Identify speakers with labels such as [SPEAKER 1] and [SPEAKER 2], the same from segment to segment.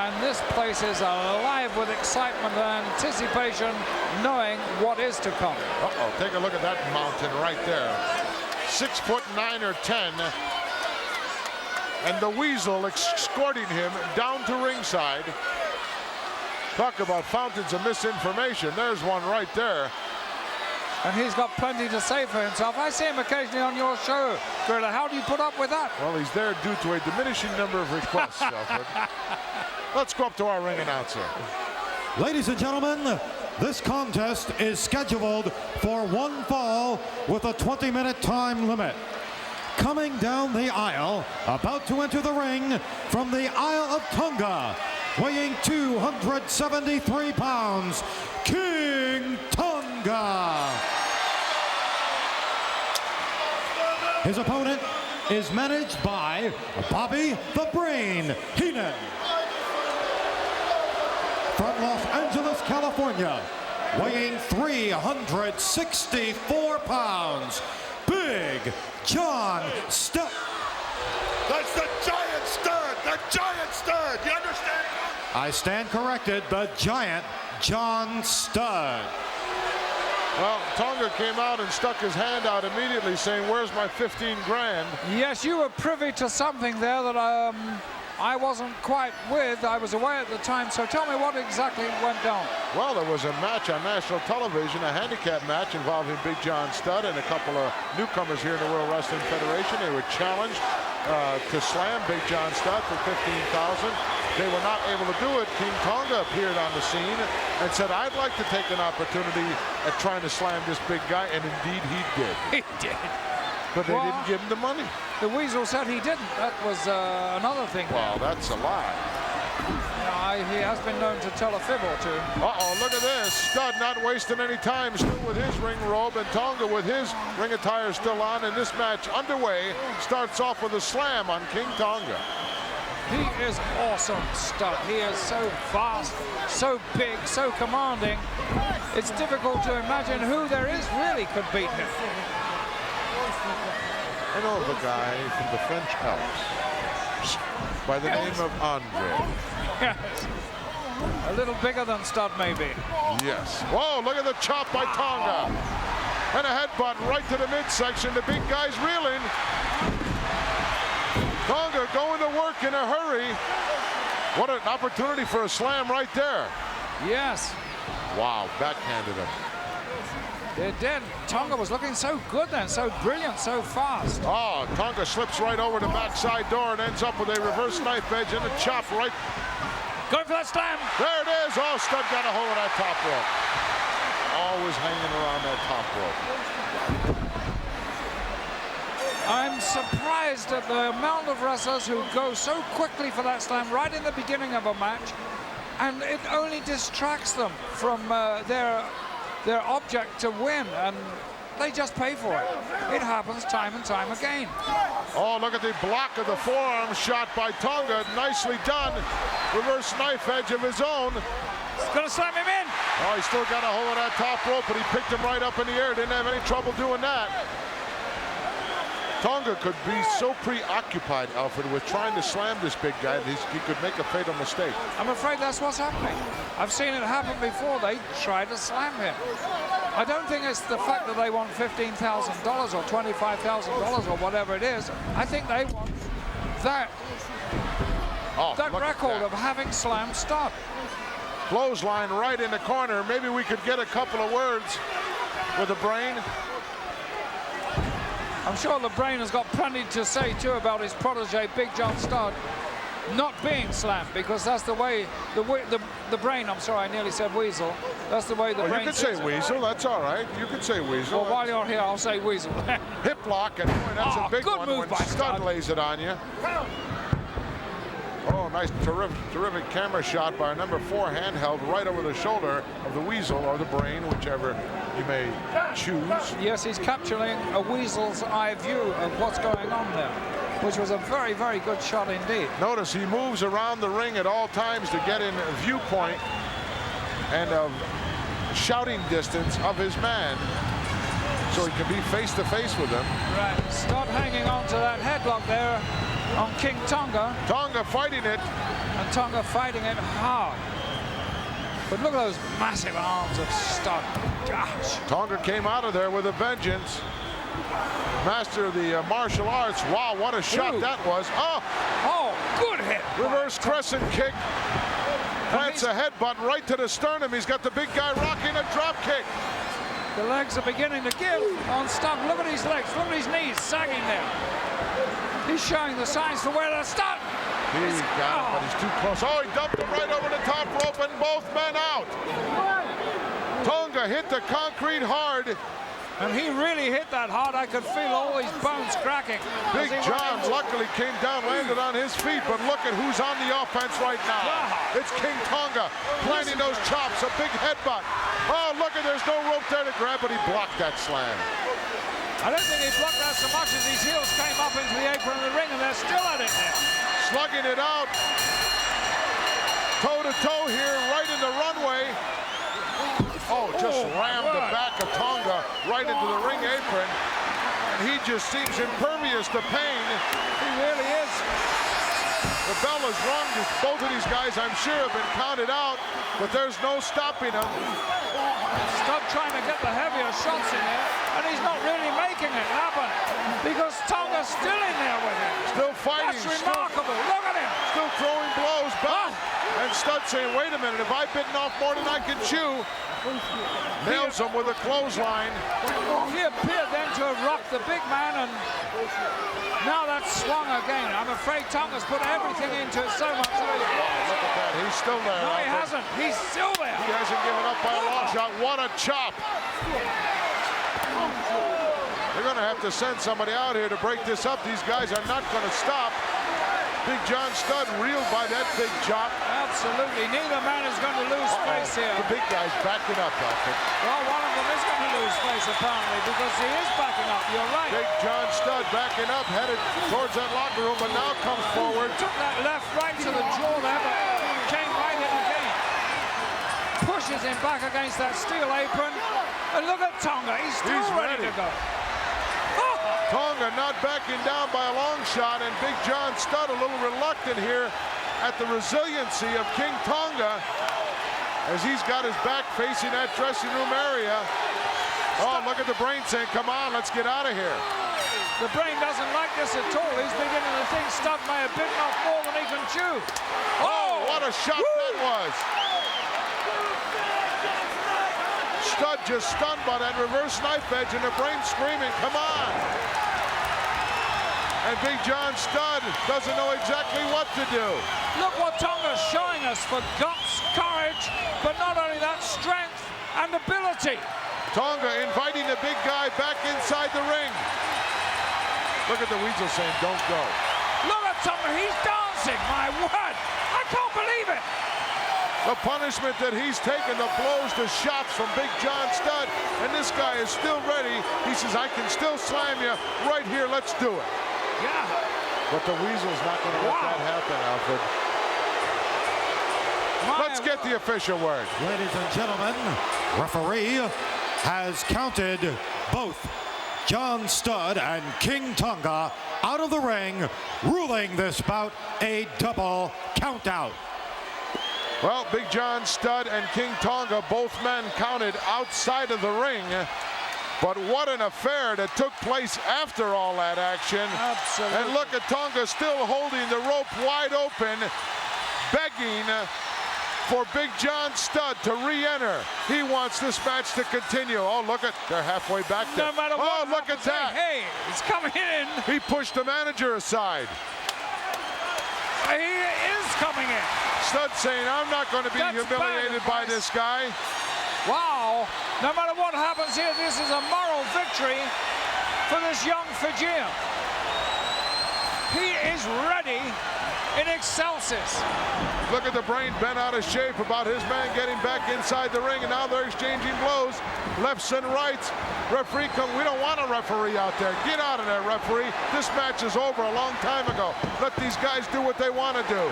[SPEAKER 1] and this place is alive with excitement and anticipation, knowing what is to come.
[SPEAKER 2] Uh-oh, take a look at that mountain right there. 6'9" or 10. And the Weasel escorting him down to ringside. Talk about fountains of misinformation. There's one right there.
[SPEAKER 1] And he's got plenty to say for himself. I see him occasionally on your show, Gorilla. How do you put up with that?
[SPEAKER 2] Well, he's there due to a diminishing number of requests, Alfred. Let's go up to our ring announcer.
[SPEAKER 3] Ladies and gentlemen, this contest is scheduled for one fall with a 20-minute time limit. Coming down the aisle, about to enter the ring from the Isle of Tonga, weighing 273 pounds, King Tonga. His opponent is managed by Bobby the Brain Heenan. From Los Angeles, California, weighing 364 pounds, Big John Studd.
[SPEAKER 4] That's the giant stud! The giant stud! You understand?
[SPEAKER 3] I stand corrected, the giant John Studd.
[SPEAKER 2] Well, Tonga came out and stuck his hand out immediately saying, where's my 15 grand?
[SPEAKER 1] Yes, you were privy to something there that I wasn't quite with. I was away at the time, so tell me what exactly went down.
[SPEAKER 2] Well, there was a match on national television, a handicap match involving Big John Studd and a couple of newcomers here in the World Wrestling Federation. They were challenged to slam Big John Studd for $15,000. They were not able to do it. King Tonga appeared on the scene and said, I'd like to take an opportunity at trying to slam this big guy, and indeed he did.
[SPEAKER 1] He did.
[SPEAKER 2] But they didn't give him the money.
[SPEAKER 1] The Weasel said he didn't. That was another thing.
[SPEAKER 2] Well, that's a lie.
[SPEAKER 1] He has been known to tell a fib or two.
[SPEAKER 2] Uh-oh, look at this. Studd not wasting any time, still with his ring robe, and Tonga with his ring attire still on, and this match underway starts off with a slam on King Tonga.
[SPEAKER 1] He is awesome, Studd. He is so fast, so big, so commanding. It's difficult to imagine who there is really could beat him.
[SPEAKER 2] I know of a guy from the French Alps by the name of Andre.
[SPEAKER 1] Yes. A little bigger than Studd, maybe.
[SPEAKER 2] Yes. Whoa, look at the chop by Tonga. And a headbutt right to the midsection. The big guy's reeling. Tonga going to work in a hurry. What an opportunity for a slam right there.
[SPEAKER 1] Yes.
[SPEAKER 2] Wow, backhanded him.
[SPEAKER 1] It did. Tonga was looking so good then, so brilliant, so fast.
[SPEAKER 2] Oh, Tonga slips right over the backside door and ends up with a reverse knife edge and a chop right.
[SPEAKER 1] Going for that slam.
[SPEAKER 2] There it is. Oh, Studd got a hold of that top rope. Always hanging around that top rope.
[SPEAKER 1] I'm surprised at the amount of wrestlers who go so quickly for that slam right in the beginning of a match, and it only distracts them from their object to win, and they just pay for it. It happens time and time again.
[SPEAKER 2] Oh, look at the block of the forearm shot by Tonga. Nicely done. Reverse knife edge of his own.
[SPEAKER 1] He's gonna slam him in.
[SPEAKER 2] Oh, he still got a hold of that top rope, but he picked him right up in the air. Didn't have any trouble doing that. Tonga could be so preoccupied, Alfred, with trying to slam this big guy that he could make a fatal mistake.
[SPEAKER 1] I'm afraid that's what's happening. I've seen it happen before. They try to slam him. I don't think it's the fact that they want $15,000 or $25,000 or whatever it is. I think they want that record of having slammed Studd.
[SPEAKER 2] Clothesline right in the corner. Maybe we could get a couple of words with the Brain.
[SPEAKER 1] I'm sure the Brain has got plenty to say too about his protege, Big John Studd, not being slammed, because that's the way the Brain. I'm sorry, I nearly said Weasel. That's the way the Brain.
[SPEAKER 2] You can say Weasel. That's all right. You can say Weasel.
[SPEAKER 1] Well, while you're here, I'll say Weasel.
[SPEAKER 2] Hip lock, and boy, that's a big
[SPEAKER 1] good
[SPEAKER 2] one
[SPEAKER 1] move
[SPEAKER 2] when
[SPEAKER 1] by
[SPEAKER 2] Studd lays it on you. Oh, nice, terrific camera shot by our number 4 handheld right over the shoulder of the Weasel or the Brain, whichever you may choose.
[SPEAKER 1] Yes, he's capturing a Weasel's eye view of what's going on there, which was a very, very good shot indeed.
[SPEAKER 2] Notice he moves around the ring at all times to get in viewpoint and shouting distance of his man, so he can be face to face with him.
[SPEAKER 1] Right, Studd hanging on to that headlock there on King Tonga.
[SPEAKER 2] Tonga fighting it.
[SPEAKER 1] And Tonga fighting it hard. But look at those massive arms of Studd. Gosh.
[SPEAKER 2] Tonga came out of there with a vengeance. Master of the martial arts. Wow, what a shot that was. Oh,
[SPEAKER 1] good hit.
[SPEAKER 2] reverse crescent kick. Plants a headbutt right to the sternum. He's got the big guy rocking a drop kick.
[SPEAKER 1] The legs are beginning to give on Studd. Look at his legs. Look at his knees sagging there. He's showing the signs for where to start.
[SPEAKER 2] He got him, but he's too close. Oh, he dumped him right over the top rope and both men out. Tonga hit the concrete hard.
[SPEAKER 1] And he really hit that hard. I could feel all these bones cracking.
[SPEAKER 2] Big John luckily came down, landed on his feet, but look at who's on the offense right now.
[SPEAKER 1] Wow.
[SPEAKER 2] It's King Tonga planting those chops, a big headbutt. Oh, look at, there's no rope there to grab, but he blocked that slam.
[SPEAKER 1] I don't think he blocked that so much as his heels came up into the apron of the ring, and they're still at it now.
[SPEAKER 2] Slugging it out. Toe-to-toe here, right in the runway. Oh, just rammed the back of Tonga right into the ring apron. And he just seems impervious to pain.
[SPEAKER 1] He really is.
[SPEAKER 2] The bell is rung. Both of these guys, I'm sure, have been counted out, but there's no stopping them.
[SPEAKER 1] Studd trying to get the heavier shots in there, and he's not really making it happen because Tonga's still in there with him.
[SPEAKER 2] Still fighting.
[SPEAKER 1] That's remarkable. Look at him.
[SPEAKER 2] Still throwing blows back. And Studd saying, wait a minute, if I've bitten off more than I can chew. Nails him with a clothesline.
[SPEAKER 1] He appeared then to have rocked the big man, and now that's swung again. I'm afraid Tonga's put everything into it so much.
[SPEAKER 2] Look at that, he's still there.
[SPEAKER 1] No, he hasn't. He's still there.
[SPEAKER 2] He hasn't given up by a long shot. What a chop. They're going to have to send somebody out here to break this up. These guys are not going to stop. Big John Studd reeled by that big chop.
[SPEAKER 1] Absolutely. Neither man is going to lose face here.
[SPEAKER 2] The big guy's backing up, Alfred.
[SPEAKER 1] Well, one of them is going to lose face, apparently, because he is backing up. You're right.
[SPEAKER 2] Big John Studd backing up, headed towards that locker room, but now comes forward.
[SPEAKER 1] Took that left right to the jaw there, but came right in again. Pushes him back against that steel apron. And look at Tonga. He's still ready to go.
[SPEAKER 2] Tonga not backing down by a long shot, and Big John Studd a little reluctant here at the resiliency of King Tonga as he's got his back facing that dressing room area. Oh, look at the brain saying, come on, let's get out of here.
[SPEAKER 1] The brain doesn't like this at all. He's beginning to think Studd may have bitten off more than he can chew.
[SPEAKER 2] Oh, what a shot that was. Studd just stunned by that reverse knife edge, and the brain screaming, come on. And Big John Studd doesn't know exactly what to do.
[SPEAKER 1] Look what Tonga's showing us for guts, courage, but not only that, strength and ability.
[SPEAKER 2] Tonga inviting the big guy back inside the ring. Look at the Weasel saying, don't go.
[SPEAKER 1] Look at Tonga, he's dancing, my word. I can't believe it.
[SPEAKER 2] The punishment that he's taken, the blows, the shots from Big John Studd, and this guy is still ready. He says, I can still slam you right here, let's do it.
[SPEAKER 1] Yeah.
[SPEAKER 2] But the Weasel's not going to let that happen, Alfred. Let's get the official word.
[SPEAKER 3] Ladies and gentlemen, referee has counted both John Studd and King Tonga out of the ring, ruling this bout a double countout.
[SPEAKER 2] Well, Big John Studd and King Tonga, both men counted outside of the ring. But what an affair that took place after all that action.
[SPEAKER 1] Absolutely.
[SPEAKER 2] And look at Tonga still holding the rope wide open, begging for Big John Studd to re-enter. He wants this match to continue. Oh, look at, they're halfway back there.
[SPEAKER 1] No matter what
[SPEAKER 2] oh, look at that.
[SPEAKER 1] Hey, he's coming in.
[SPEAKER 2] He pushed the manager aside.
[SPEAKER 1] He is coming in.
[SPEAKER 2] Studd saying, I'm not going to be humiliated by this guy.
[SPEAKER 1] Wow. No matter what happens here, this is a moral victory for this young Fijian. He is ready in excelsis.
[SPEAKER 2] Look at the brain bent out of shape about his man getting back inside the ring, and now they're exchanging blows, lefts and rights. Referee come, we don't want a referee out there. Get out of there, referee. This match is over a long time ago. Let these guys do what they want to do.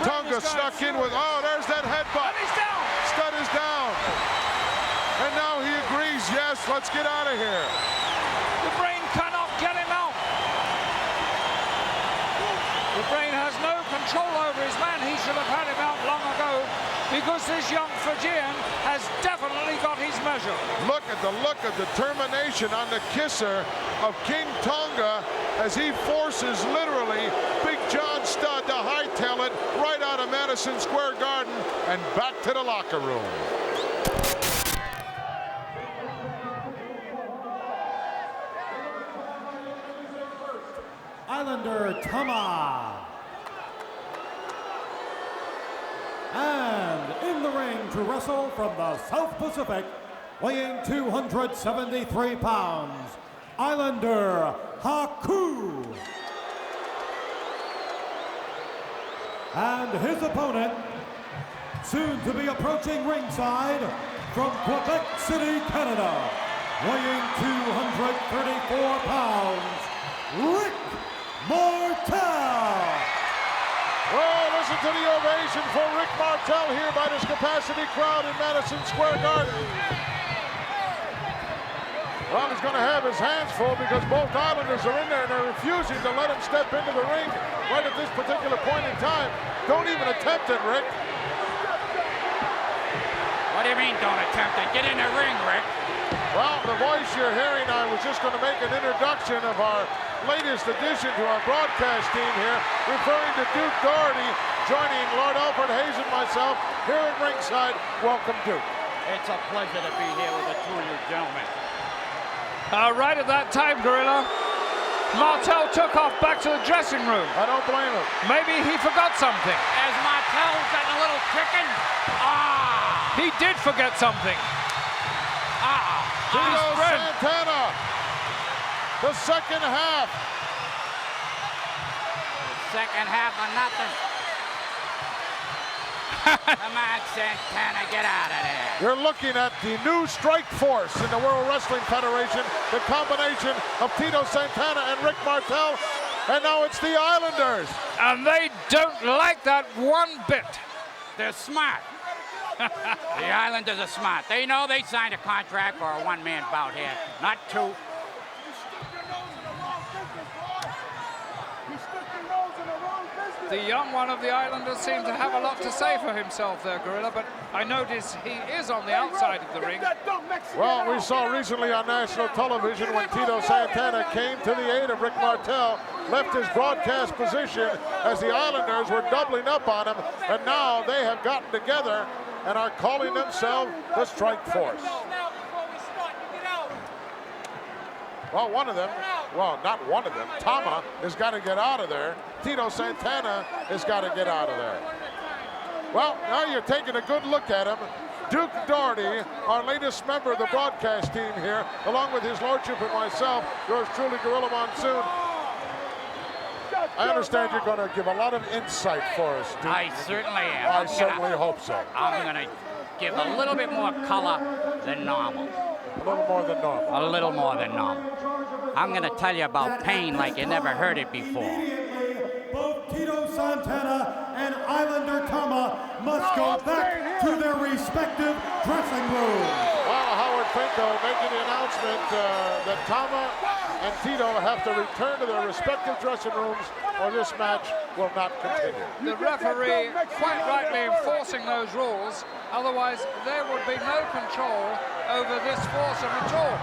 [SPEAKER 2] Tonga snuck in with, oh, there's that headbutt.
[SPEAKER 1] And he's down.
[SPEAKER 2] Studd is down. And now he agrees, yes, let's get out of here.
[SPEAKER 1] The brain cannot get him out. The brain has no control over his man. He should have had him out long ago, because this young Fijian has definitely got his measure.
[SPEAKER 2] Look at the look of determination on the kisser of King Tonga as he forces literally Big John Studd to hightail it right out of Madison Square Garden and back to the locker room.
[SPEAKER 3] Islander Tama. And in the ring to wrestle from the South Pacific, weighing 273 pounds, Islander Haku. And his opponent, soon to be approaching ringside from Quebec City, Canada, weighing 234 pounds, Rick Martel.
[SPEAKER 2] Well, listen to the ovation for Rick Martel here by this capacity crowd in Madison Square Garden. Well, he's going to have his hands full because both Islanders are in there and they're refusing to let him step into the ring right at this particular point in time. Don't even attempt it, Rick.
[SPEAKER 5] What do you mean, don't attempt it? Get in the ring, Rick.
[SPEAKER 2] Well, the voice you're hearing, I was just going to make an introduction of our latest addition to our broadcast team here, referring to Duke Doherty, joining Lord Alfred Hayes and myself here at ringside. Welcome, Duke.
[SPEAKER 5] It's a pleasure to be here with the two of you gentlemen.
[SPEAKER 1] Right at that time, Gorilla, Martel took off back to the dressing room.
[SPEAKER 2] I don't blame him.
[SPEAKER 1] Maybe he forgot something.
[SPEAKER 5] As Martel getting a little chicken.
[SPEAKER 1] He did forget something.
[SPEAKER 2] Tito
[SPEAKER 1] His friend.
[SPEAKER 2] Santana, the second half.
[SPEAKER 5] Second half of nothing. Come on, Santana, get out of there.
[SPEAKER 2] You're looking at the new strike force in the World Wrestling Federation, the combination of Tito Santana and Rick Martel, and now it's the Islanders.
[SPEAKER 1] And they don't like that one bit.
[SPEAKER 5] They're smart. The Islanders are smart. They know they signed a contract for a one-man bout here, not two.
[SPEAKER 1] The young one of the Islanders seemed to have a lot to say for himself there, Gorilla, but I notice he is on the outside of the ring.
[SPEAKER 2] Well, we saw recently on national television when Tito Santana came to the aid of Rick Martel, left his broadcast position as the Islanders were doubling up on him, and now they have gotten together and are calling themselves the Strike Force. Well, one of them, well, not one of them, Tama has got to get out of there. Tito Santana has got to get out of there. Well, now you're taking a good look at him. Duke Doherty, our latest member of the broadcast team here, along with his lordship and myself, yours truly, Gorilla Monsoon. I understand you're going to give a lot of insight for us, Duke.
[SPEAKER 5] I certainly am.
[SPEAKER 2] I certainly hope so.
[SPEAKER 5] I'm going to give a little bit more color than normal.
[SPEAKER 2] A little more than normal.
[SPEAKER 5] A little more than normal. I'm going to tell you about pain like you never heard it before.
[SPEAKER 3] Both Tito Santana and Islander Tama must go back to their respective dressing rooms.
[SPEAKER 2] Well, Howard Finkel making the announcement that Tama and Tito have to return to their respective dressing rooms or this match will not continue.
[SPEAKER 1] The referee quite rightly enforcing those rules, otherwise there would be no control over this foursome at all.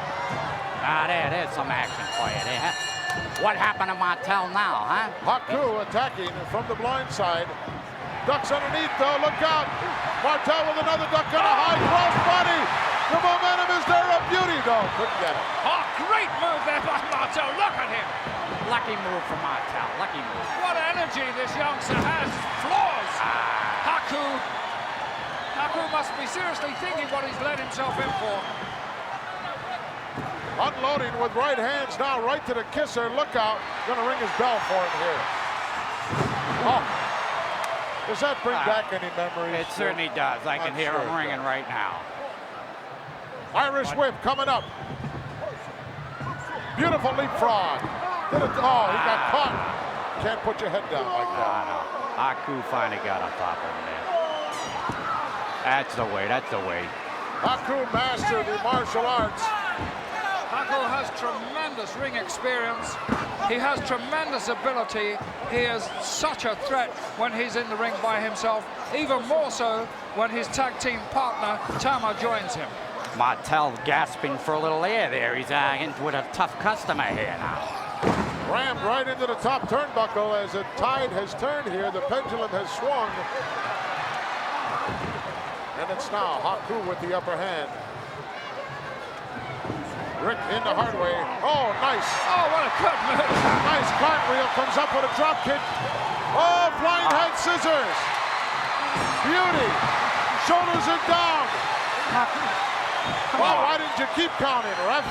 [SPEAKER 5] There's some action for you there. Huh? What happened to Martel now, huh?
[SPEAKER 2] Haku attacking from the blind side. Ducks underneath though, look out. Martel with another duck and a high cross body. The momentum is there, a beauty though. Couldn't get it.
[SPEAKER 1] Oh, great move there by Martel, look at him.
[SPEAKER 5] Lucky move for Martel, lucky move.
[SPEAKER 1] What energy this youngster has, floors. Haku must be seriously thinking what he's let himself in for.
[SPEAKER 2] Unloading with right hands now, right to the kisser. Look out. Gonna ring his bell for him here. Oh. Does that bring back any memories?
[SPEAKER 5] It certainly does. I can hear him ringing right now.
[SPEAKER 2] Irish whip coming up. Beautiful leapfrog. Did it, oh, he got caught. Can't put your head down like that.
[SPEAKER 5] No. Haku finally got on top of him there. That's the way, that's the way.
[SPEAKER 2] Haku mastered the martial arts.
[SPEAKER 1] Haku has tremendous ring experience. He has tremendous ability. He is such a threat when he's in the ring by himself, even more so when his tag team partner, Tama, joins him.
[SPEAKER 5] Martel gasping for a little air there. He's in with a tough customer here now.
[SPEAKER 2] Rammed right into the top turnbuckle as the tide has turned here. The pendulum has swung. And it's now Haku with the upper hand. Rick in the hard way. Oh, nice.
[SPEAKER 1] Oh, what a good move.
[SPEAKER 2] Nice cartwheel. Comes up with a drop kick. Oh, flying head scissors. Beauty. Shoulders are down. Well, why didn't you keep counting, ref?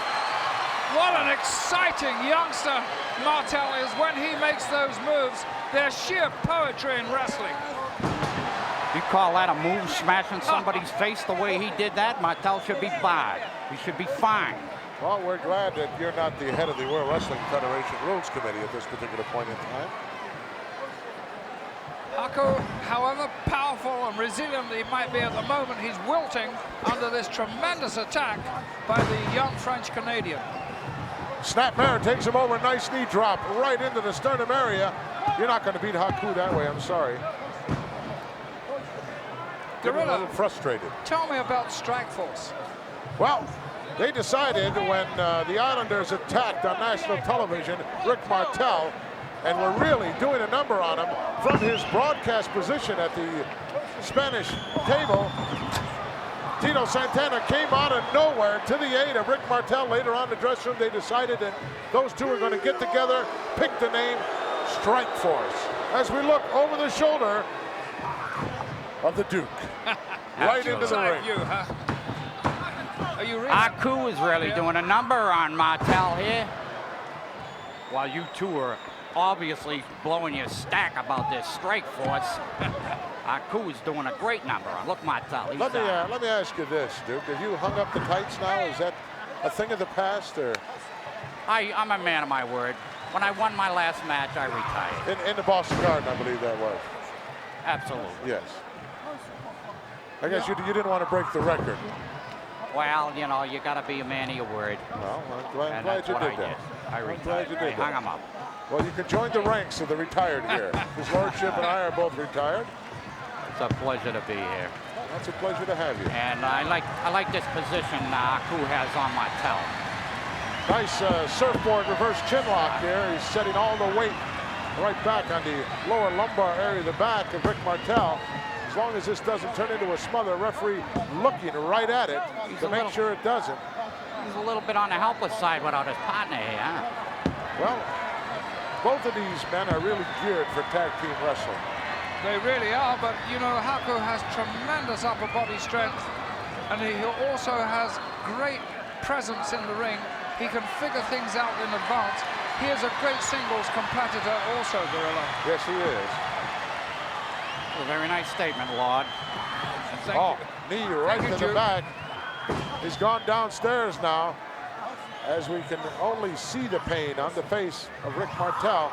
[SPEAKER 1] What an exciting youngster Martel is when he makes those moves. They're sheer poetry in wrestling.
[SPEAKER 5] You call that a move, smashing somebody's face the way he did that? Martel should be barred. He should be fined.
[SPEAKER 2] Well, we're glad that you're not the head of the World Wrestling Federation Rules Committee at this particular point in time.
[SPEAKER 1] Haku, however powerful and resilient he might be at the moment, he's wilting under this tremendous attack by the young French-Canadian.
[SPEAKER 2] Snapmare takes him over, nice knee drop right into the sternum area. You're not going to beat Haku that way, I'm sorry. Getting a little frustrated.
[SPEAKER 1] Tell me about Strikeforce.
[SPEAKER 2] Well, they decided when the Islanders attacked on national television Rick Martel, and were really doing a number on him from his broadcast position at the Spanish table. Tito Santana came out of nowhere to the aid of Rick Martel. Later on in the dressing room, they decided that those two were going to get together, pick the name Strikeforce. As we look over the shoulder of the Duke, right into the ring.
[SPEAKER 1] You, huh? Are you really?
[SPEAKER 5] Haku is really doing a number on Martel here. While you two are obviously blowing your stack about this Strikeforce, Haku is doing a great number on. Look, Martel.
[SPEAKER 2] Let me ask you this, Duke. Have you hung up the tights now? Is that a thing of the past, or?
[SPEAKER 5] I'm a man of my word. When I won my last match, I retired.
[SPEAKER 2] In the Boston Garden, I believe that was.
[SPEAKER 5] Absolutely.
[SPEAKER 2] Yes. I guess you didn't want to break the record.
[SPEAKER 5] Well, you know, you got to be a man of your word.
[SPEAKER 2] Well, I'm glad
[SPEAKER 5] that's
[SPEAKER 2] you
[SPEAKER 5] what
[SPEAKER 2] did
[SPEAKER 5] I
[SPEAKER 2] that.
[SPEAKER 5] did. I retired.
[SPEAKER 2] Glad you did
[SPEAKER 5] I hung
[SPEAKER 2] that.
[SPEAKER 5] him up.
[SPEAKER 2] Well, you can join the ranks of the retired here. His Lordship and I are both retired.
[SPEAKER 5] It's a pleasure to be here.
[SPEAKER 2] It's a pleasure to have you.
[SPEAKER 5] And I like this position Haku has on Martel.
[SPEAKER 2] Nice surfboard reverse chin lock here. He's setting all the weight right back on the lower lumbar area of the back of Rick Martel. As long as this doesn't turn into a smother, referee looking right at it to make sure it doesn't.
[SPEAKER 5] He's a little bit on the helpless side without his partner here, huh?
[SPEAKER 2] Well, both of these men are really geared for tag team wrestling.
[SPEAKER 1] They really are, but you know, Haku has tremendous upper body strength, and he also has great presence in the ring. He can figure things out in advance. He is a great singles competitor also, Gorilla.
[SPEAKER 2] Yes, he is.
[SPEAKER 5] A very nice statement, Lord.
[SPEAKER 2] Oh, knee right to the back. He's gone downstairs now, as we can only see the pain on the face of Rick Martel.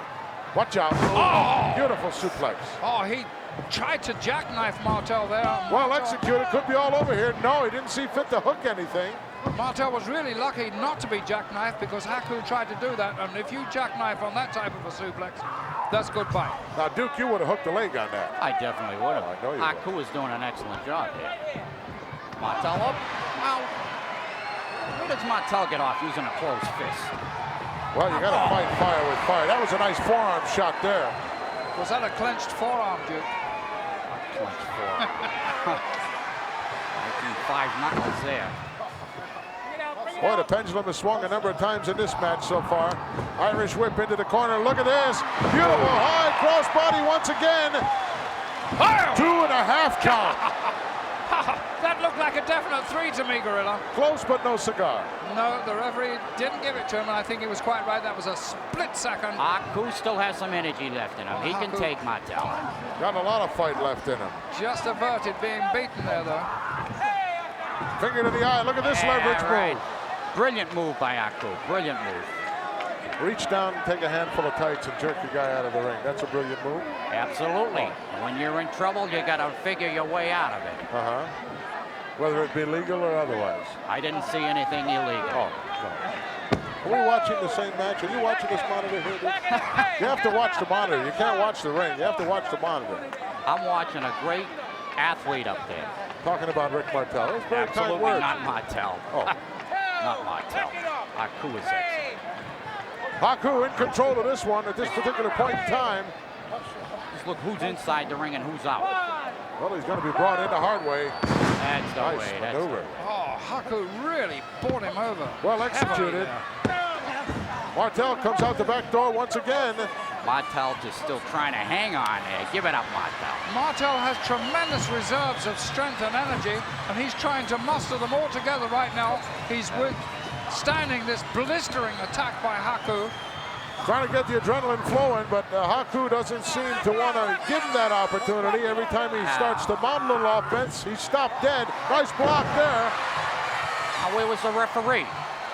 [SPEAKER 2] Watch out. Oh! Beautiful suplex.
[SPEAKER 1] Oh, he tried to jackknife Martel there.
[SPEAKER 2] Well executed. Could be all over here. No, he didn't see fit to hook anything.
[SPEAKER 1] Martel was really lucky not to be jackknifed because Haku tried to do that. And if you jackknife on that type of a suplex, that's goodbye.
[SPEAKER 2] Now, Duke, you would have hooked a leg on that.
[SPEAKER 5] I definitely would have.
[SPEAKER 2] I know you
[SPEAKER 5] Haku is doing an excellent job here. Martel up. Now, where does Martel get off using a closed fist?
[SPEAKER 2] Well, you got to fight fire with fire. That was a nice forearm shot there.
[SPEAKER 1] Was that a clenched forearm, Duke?
[SPEAKER 5] Clenched forearm. Making 5 knuckles there.
[SPEAKER 2] Boy, the pendulum has swung a number of times in this match so far. Irish whip into the corner. Look at this. Beautiful high crossbody once again. 2.5 count.
[SPEAKER 1] That looked like a definite 3 to me, Gorilla.
[SPEAKER 2] Close, but no cigar.
[SPEAKER 1] No, the referee didn't give it to him, and I think he was quite right. That was a split second.
[SPEAKER 5] Haku still has some energy left in him. He can
[SPEAKER 1] Haku.
[SPEAKER 5] take Martel.
[SPEAKER 2] Got a lot of fight left in him.
[SPEAKER 1] Just averted being beaten there, though.
[SPEAKER 2] Finger to the eye. Look at this leverage move.
[SPEAKER 5] Brilliant move by Haku. Brilliant move.
[SPEAKER 2] Reach down and take a handful of tights and jerk the guy out of the ring. That's a brilliant move.
[SPEAKER 5] Absolutely. When you're in trouble, you got to figure your way out of it.
[SPEAKER 2] Uh-huh. Whether it be legal or otherwise.
[SPEAKER 5] I didn't see anything illegal.
[SPEAKER 2] Oh, no. Are we watching the same match? Are you watching this monitor here, dude? You have to watch the monitor. You can't watch the ring. You have to watch the monitor.
[SPEAKER 5] I'm watching a great athlete up there.
[SPEAKER 2] Talking about Rick Martel. That's very kind
[SPEAKER 5] Absolutely
[SPEAKER 2] words.
[SPEAKER 5] not Martel.
[SPEAKER 2] Oh.
[SPEAKER 5] Not Martel. Haku is excellent.
[SPEAKER 2] Haku in control of this one at this particular point in time.
[SPEAKER 5] Just look who's inside the ring and who's out.
[SPEAKER 2] Well, he's going to be brought in the hard way.
[SPEAKER 5] That's the
[SPEAKER 2] Nice
[SPEAKER 5] way. That's the
[SPEAKER 2] maneuver.
[SPEAKER 5] way.
[SPEAKER 1] Oh, Haku really bought him over.
[SPEAKER 2] Well executed. Martel comes out the back door once again.
[SPEAKER 5] Martel just still trying to hang on there. Give it up, Martel.
[SPEAKER 1] Martel has tremendous reserves of strength and energy, and he's trying to muster them all together right now. He's withstanding this blistering attack by Haku.
[SPEAKER 2] Trying to get the adrenaline flowing, but Haku doesn't seem to want to give him that opportunity. Every time he starts to mount a little offense, he's stopped dead. Nice block there.
[SPEAKER 5] Now, where was the referee?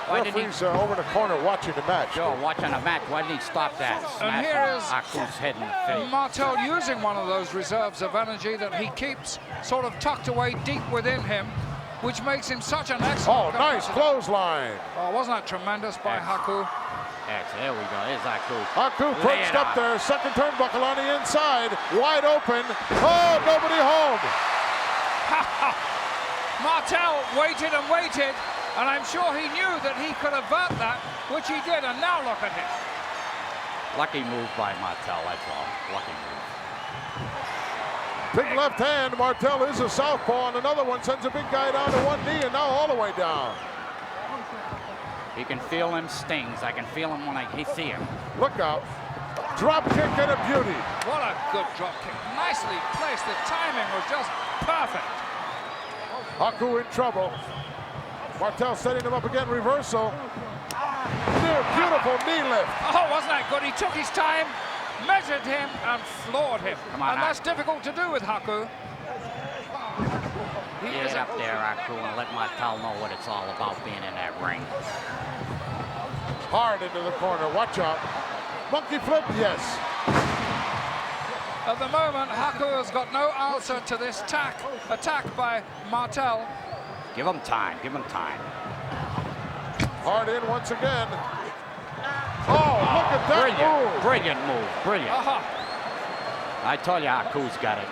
[SPEAKER 5] Why didn't he?
[SPEAKER 2] Referee's over in the corner watching the match.
[SPEAKER 5] Joe, watching the match. Why didn't he stop that?
[SPEAKER 1] And here is
[SPEAKER 5] Haku's head in the face.
[SPEAKER 1] Martel using one of those reserves of energy that he keeps sort of tucked away deep within him, which makes him such an excellent
[SPEAKER 2] Oh, nice clothesline.
[SPEAKER 1] Oh, wasn't that tremendous by Haku?
[SPEAKER 5] There we go. There's Haku.
[SPEAKER 2] Haku
[SPEAKER 5] Lay
[SPEAKER 2] perched
[SPEAKER 5] it
[SPEAKER 2] up
[SPEAKER 5] on.
[SPEAKER 2] there, second turnbuckle on the inside, wide open. Oh, nobody home.
[SPEAKER 1] Martel waited and waited, and I'm sure he knew that he could avert that, which he did, and now look at him.
[SPEAKER 5] Lucky move by Martel, that's all. Lucky move.
[SPEAKER 2] Big left hand, Martel is a southpaw, and another one sends a big guy down to one knee, and now all the way down.
[SPEAKER 5] You can feel them stings. I can feel them when I see him.
[SPEAKER 2] Look out. Drop kick and a beauty.
[SPEAKER 1] What a good drop kick. Nicely placed. The timing was just perfect.
[SPEAKER 2] Haku in trouble. Martel setting him up again, reversal. Beautiful knee lift.
[SPEAKER 1] Oh, wasn't that good? He took his time, measured him, and floored him.
[SPEAKER 5] Come on,
[SPEAKER 1] and that's difficult to do with Haku.
[SPEAKER 5] Get up there, Haku, and let Martel know what it's all about being in that ring.
[SPEAKER 2] Hard into the corner. Watch out. Monkey flip, yes.
[SPEAKER 1] At the moment, Haku has got no answer to this attack by Martel.
[SPEAKER 5] Give him time. Give him time.
[SPEAKER 2] Hard in once again. Oh, look at that move.
[SPEAKER 5] Brilliant move. Brilliant.
[SPEAKER 1] Aha.
[SPEAKER 5] I told you Haku's got it.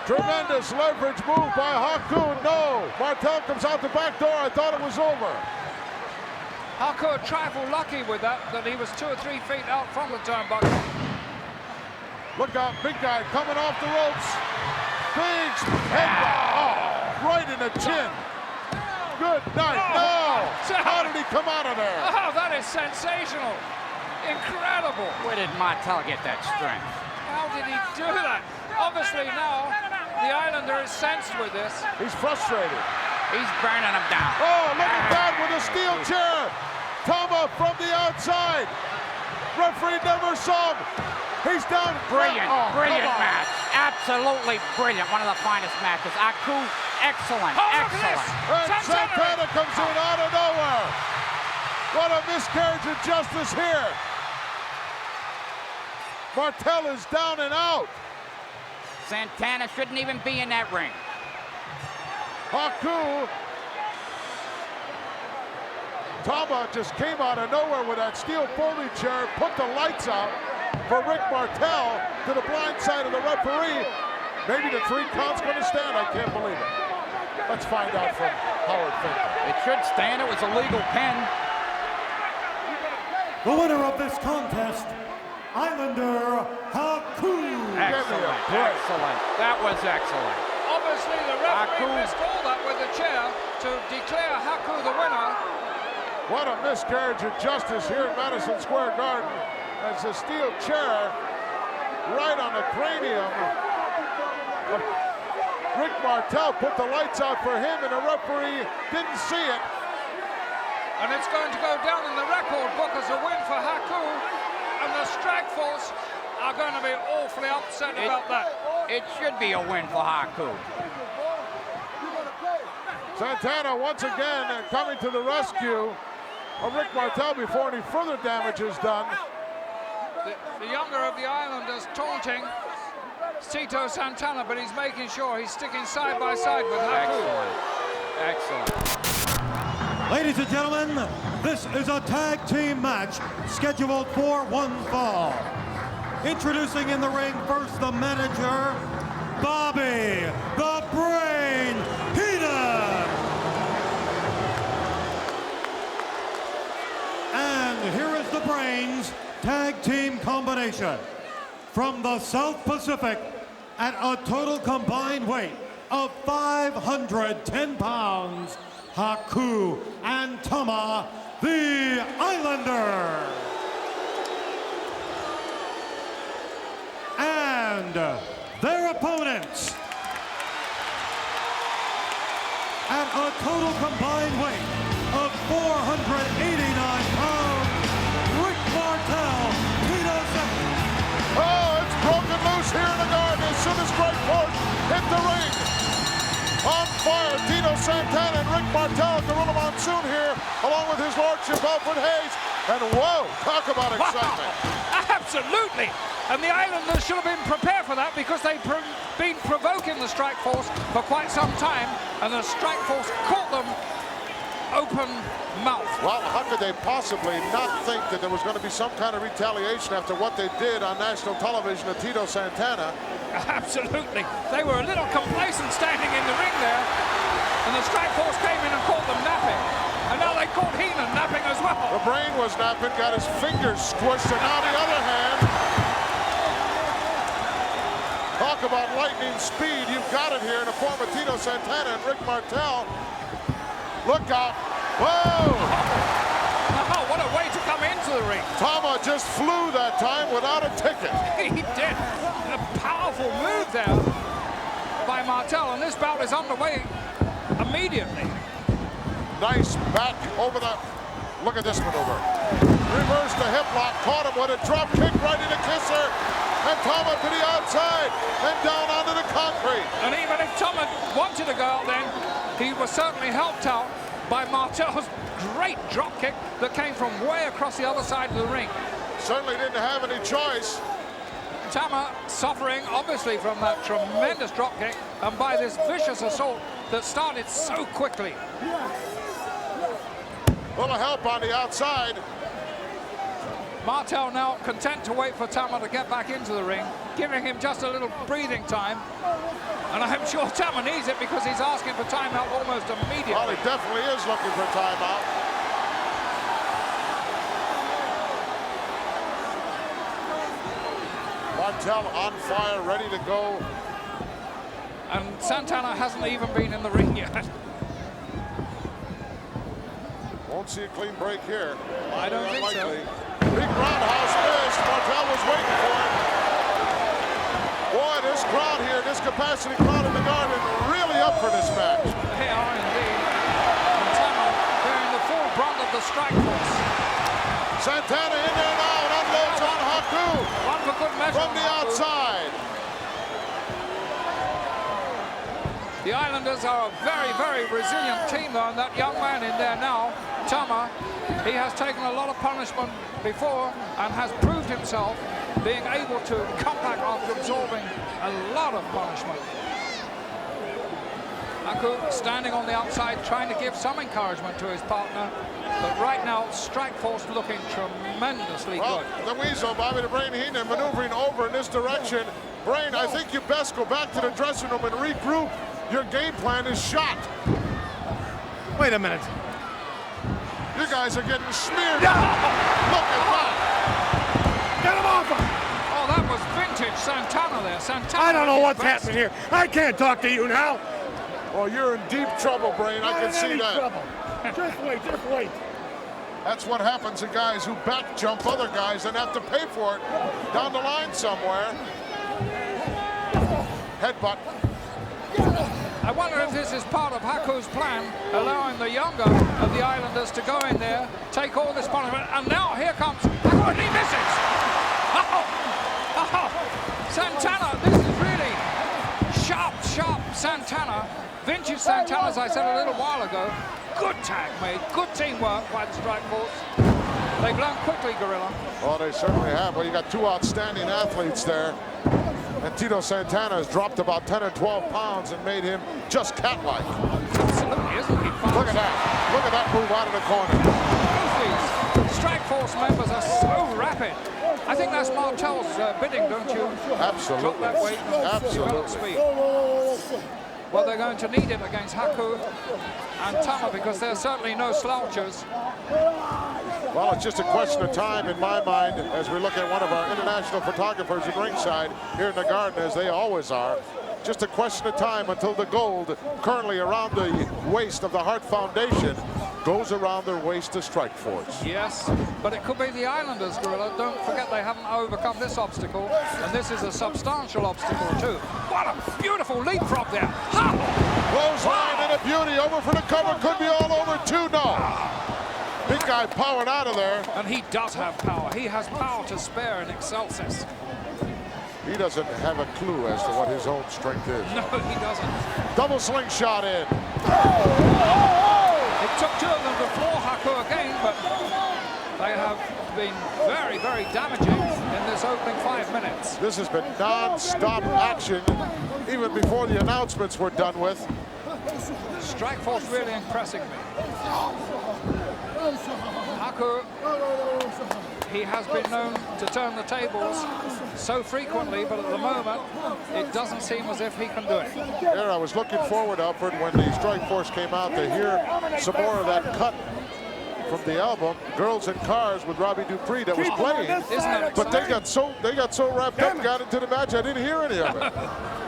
[SPEAKER 2] Tremendous leverage move by Haku. No. Martel comes out the back door. I thought it was over.
[SPEAKER 1] Haku a trifle lucky with that he was 2 or 3 feet out from the turnbuckle.
[SPEAKER 2] Look out, big guy coming off the ropes. Big head. Oh, right in the chin. Good night. No. How did he come out of there?
[SPEAKER 1] Oh, that is sensational. Incredible.
[SPEAKER 5] Where did Martel get that strength?
[SPEAKER 1] How did he do that? Obviously now, the Islander is sensed with this.
[SPEAKER 2] He's frustrated.
[SPEAKER 5] He's burning him down.
[SPEAKER 2] Oh, look at that with a steel chair. Tama from the outside. Referee never saw him. He's down.
[SPEAKER 5] Brilliant,
[SPEAKER 2] Oh,
[SPEAKER 5] brilliant
[SPEAKER 2] come on.
[SPEAKER 5] match. Absolutely brilliant. One of the finest matches. Haku, excellent,
[SPEAKER 1] Oh, look at this.
[SPEAKER 5] excellent.
[SPEAKER 2] And Santana comes in out of nowhere. What a miscarriage of justice here. Martel is down and out.
[SPEAKER 5] Santana shouldn't even be in that ring.
[SPEAKER 2] Haku. Tama just came out of nowhere with that steel folding chair, put the lights out for Rick Martel to the blind side of the referee. Maybe the 3 count's going to stand. I can't believe it. Let's find out from Howard Finkel.
[SPEAKER 5] It should stand. It was a legal pin.
[SPEAKER 3] The winner of this contest, Islander Haku.
[SPEAKER 5] Excellent,
[SPEAKER 2] break.
[SPEAKER 5] excellent. That was excellent.
[SPEAKER 1] Obviously, the referee
[SPEAKER 5] Haku.
[SPEAKER 1] missed all that with the chair to declare Haku the winner.
[SPEAKER 2] What a miscarriage of justice here at Madison Square Garden. As a steel chair right on the cranium of Rick Martel put the lights out for him, and the referee didn't see it.
[SPEAKER 1] And it's going to go down in the record book as a win for Haku. And the Strike Force are going to be awfully upset about that.
[SPEAKER 5] It should be a win for Haku.
[SPEAKER 2] Santana once again coming to the rescue of Rick Martel before any further damage is done.
[SPEAKER 1] The younger of the Islanders taunting Cito Santana, but he's making sure he's sticking side by side with Haku.
[SPEAKER 5] Excellent. Excellent.
[SPEAKER 3] Ladies and gentlemen, this is a tag team match scheduled for one fall. Introducing in the ring first the manager, Bobby the Brain Heenan. And here is the Brains tag team combination. From the South Pacific at a total combined weight of 510 pounds, Haku and Tama, the Islander. And their opponents at a total combined weight of 489 pounds, Rick Martel, Tito Santana.
[SPEAKER 2] Oh, it's broken loose here in the garden as soon as Strikeforce hit the ring. On fire, Tito Santana and Rick Martel, Gorilla Monsoon here, along with his lordship Alfred Hayes. And whoa, talk about excitement.
[SPEAKER 1] Wow, absolutely. And the Islanders should have been prepared for that because they've been provoking the Strikeforce for quite some time, and the Strikeforce caught them open mouth.
[SPEAKER 2] Well, how could they possibly not think that there was going to be some kind of retaliation after what they did on national television to Tito Santana?
[SPEAKER 1] Absolutely. They were a little complacent standing in the ring there, and the Strikeforce came in and caught them napping. And now they caught Heenan napping as well.
[SPEAKER 2] The Brain was napping, got his fingers squished, and now the other hand. Talk about lightning speed. You've got it here in the form of Tito Santana and Rick Martel. Look out. Whoa!
[SPEAKER 1] Oh, what a way to come into the ring.
[SPEAKER 2] Tama just flew that time without a ticket.
[SPEAKER 1] He did. A powerful move there by Martel, and this bout is underway immediately.
[SPEAKER 2] Nice back over the... Look at this maneuver. Reverse the hip lock, caught him with a drop kick right into Kisser. And Tama to the outside and down onto the concrete.
[SPEAKER 1] And even if Tama wanted to go out then, he was certainly helped out by Martel's great drop kick that came from way across the other side of the ring.
[SPEAKER 2] Certainly didn't have any choice.
[SPEAKER 1] Tama suffering obviously from that tremendous drop kick and by this vicious assault that started so quickly.
[SPEAKER 2] Little help on the outside.
[SPEAKER 1] Martel now content to wait for Tama to get back into the ring, giving him just a little breathing time. And I'm sure Tama needs it because he's asking for timeout almost immediately.
[SPEAKER 2] Well, he definitely is looking for timeout. Martel on fire, ready to go.
[SPEAKER 1] And Santana hasn't even been in the ring yet.
[SPEAKER 2] Won't see a clean break here.
[SPEAKER 1] I don't think so.
[SPEAKER 2] Big roundhouse missed. Martel was waiting for it. Boy, this crowd here, this capacity crowd in the garden, really up for this match.
[SPEAKER 1] They are indeed. And Tama bearing the full brunt of the Strikeforce.
[SPEAKER 2] Santana in there now and unloads on Haku.
[SPEAKER 1] One for good measure.
[SPEAKER 2] From the outside.
[SPEAKER 1] The Islanders are a very, very resilient team, though, and that young man in there now, Tama, he has taken a lot of punishment before and has proved himself being able to come back after absorbing a lot of punishment. Haku standing on the outside trying to give some encouragement to his partner, but right now Strikeforce looking tremendously good.
[SPEAKER 2] The Weasel, Bobby the Brain Heenan, maneuvering over in this direction. Brain, I think you best go back to the dressing room and regroup. Your game plan is shot.
[SPEAKER 4] Wait a minute.
[SPEAKER 2] You guys are getting smeared. Look at that.
[SPEAKER 4] Get him off him.
[SPEAKER 1] Oh, that was vintage Santana there. Santana.
[SPEAKER 4] I don't know what's
[SPEAKER 1] best.
[SPEAKER 4] happening here. I can't talk to you now.
[SPEAKER 2] Well, you're in deep trouble, Brain. I can see that.
[SPEAKER 4] Trouble. Just wait, just wait.
[SPEAKER 2] That's what happens to guys who back jump other guys and have to pay for it down the line somewhere. Headbutt.
[SPEAKER 1] I wonder if this is part of Haku's plan, allowing the younger of the Islanders to go in there, take all this punishment, and now here comes Haku, and he misses! Santana, this is really sharp Santana. Vintage Santana, as I said a little while ago. Good tag made, good teamwork by the Strikeforce. They've learned quickly, Gorilla.
[SPEAKER 2] Well, they certainly have. Well, you got two outstanding athletes there. And Tito Santana has dropped about 10 or 12 pounds and made him just cat-like.
[SPEAKER 1] Absolutely, isn't he?
[SPEAKER 2] Look at that. Look at that move out of the corner.
[SPEAKER 1] Both these Strikeforce members are so rapid. I think that's Martel's bidding, don't you?
[SPEAKER 2] Absolutely.
[SPEAKER 1] Drop that weight and develop
[SPEAKER 2] Absolutely.
[SPEAKER 1] speed. Well, they're going to need it against Haku and Tama because they're certainly no slouchers.
[SPEAKER 2] Well, it's just a question of time in my mind as we look at one of our international photographers at ringside here in the Garden, as they always are. Just a question of time until the gold, currently around the waist of the Hart Foundation, goes around their waist to Strikeforce.
[SPEAKER 1] Yes, but it could be the Islanders, Gorilla. Don't forget they haven't overcome this obstacle, and this is a substantial obstacle too. What a beautiful leapfrog there. Ha!
[SPEAKER 2] Clothesline and a beauty. Over for the cover. Could be all over too. No. Big guy powered out of there.
[SPEAKER 1] And he does have power. He has power to spare in Excelsis.
[SPEAKER 2] He doesn't have a clue as to what his own strength is.
[SPEAKER 1] No, he doesn't.
[SPEAKER 2] Double slingshot in.
[SPEAKER 1] It took two of them to floor Haku again, but they have been very, very damaging in this opening 5 minutes.
[SPEAKER 2] This has been non-stop action even before the announcements were done with.
[SPEAKER 1] Strikeforce really impressing me. Haku, he has been known to turn the tables so frequently, but at the moment, it doesn't seem as if he can do it.
[SPEAKER 2] There, I was looking forward, Alfred, when the Strikeforce came out to hear some more of that cut from the album, Girls and Cars with Robbie Dupree, that was playing.
[SPEAKER 1] Isn't that
[SPEAKER 2] But they
[SPEAKER 1] exciting?
[SPEAKER 2] got so wrapped up, got into the match, I didn't hear any of it.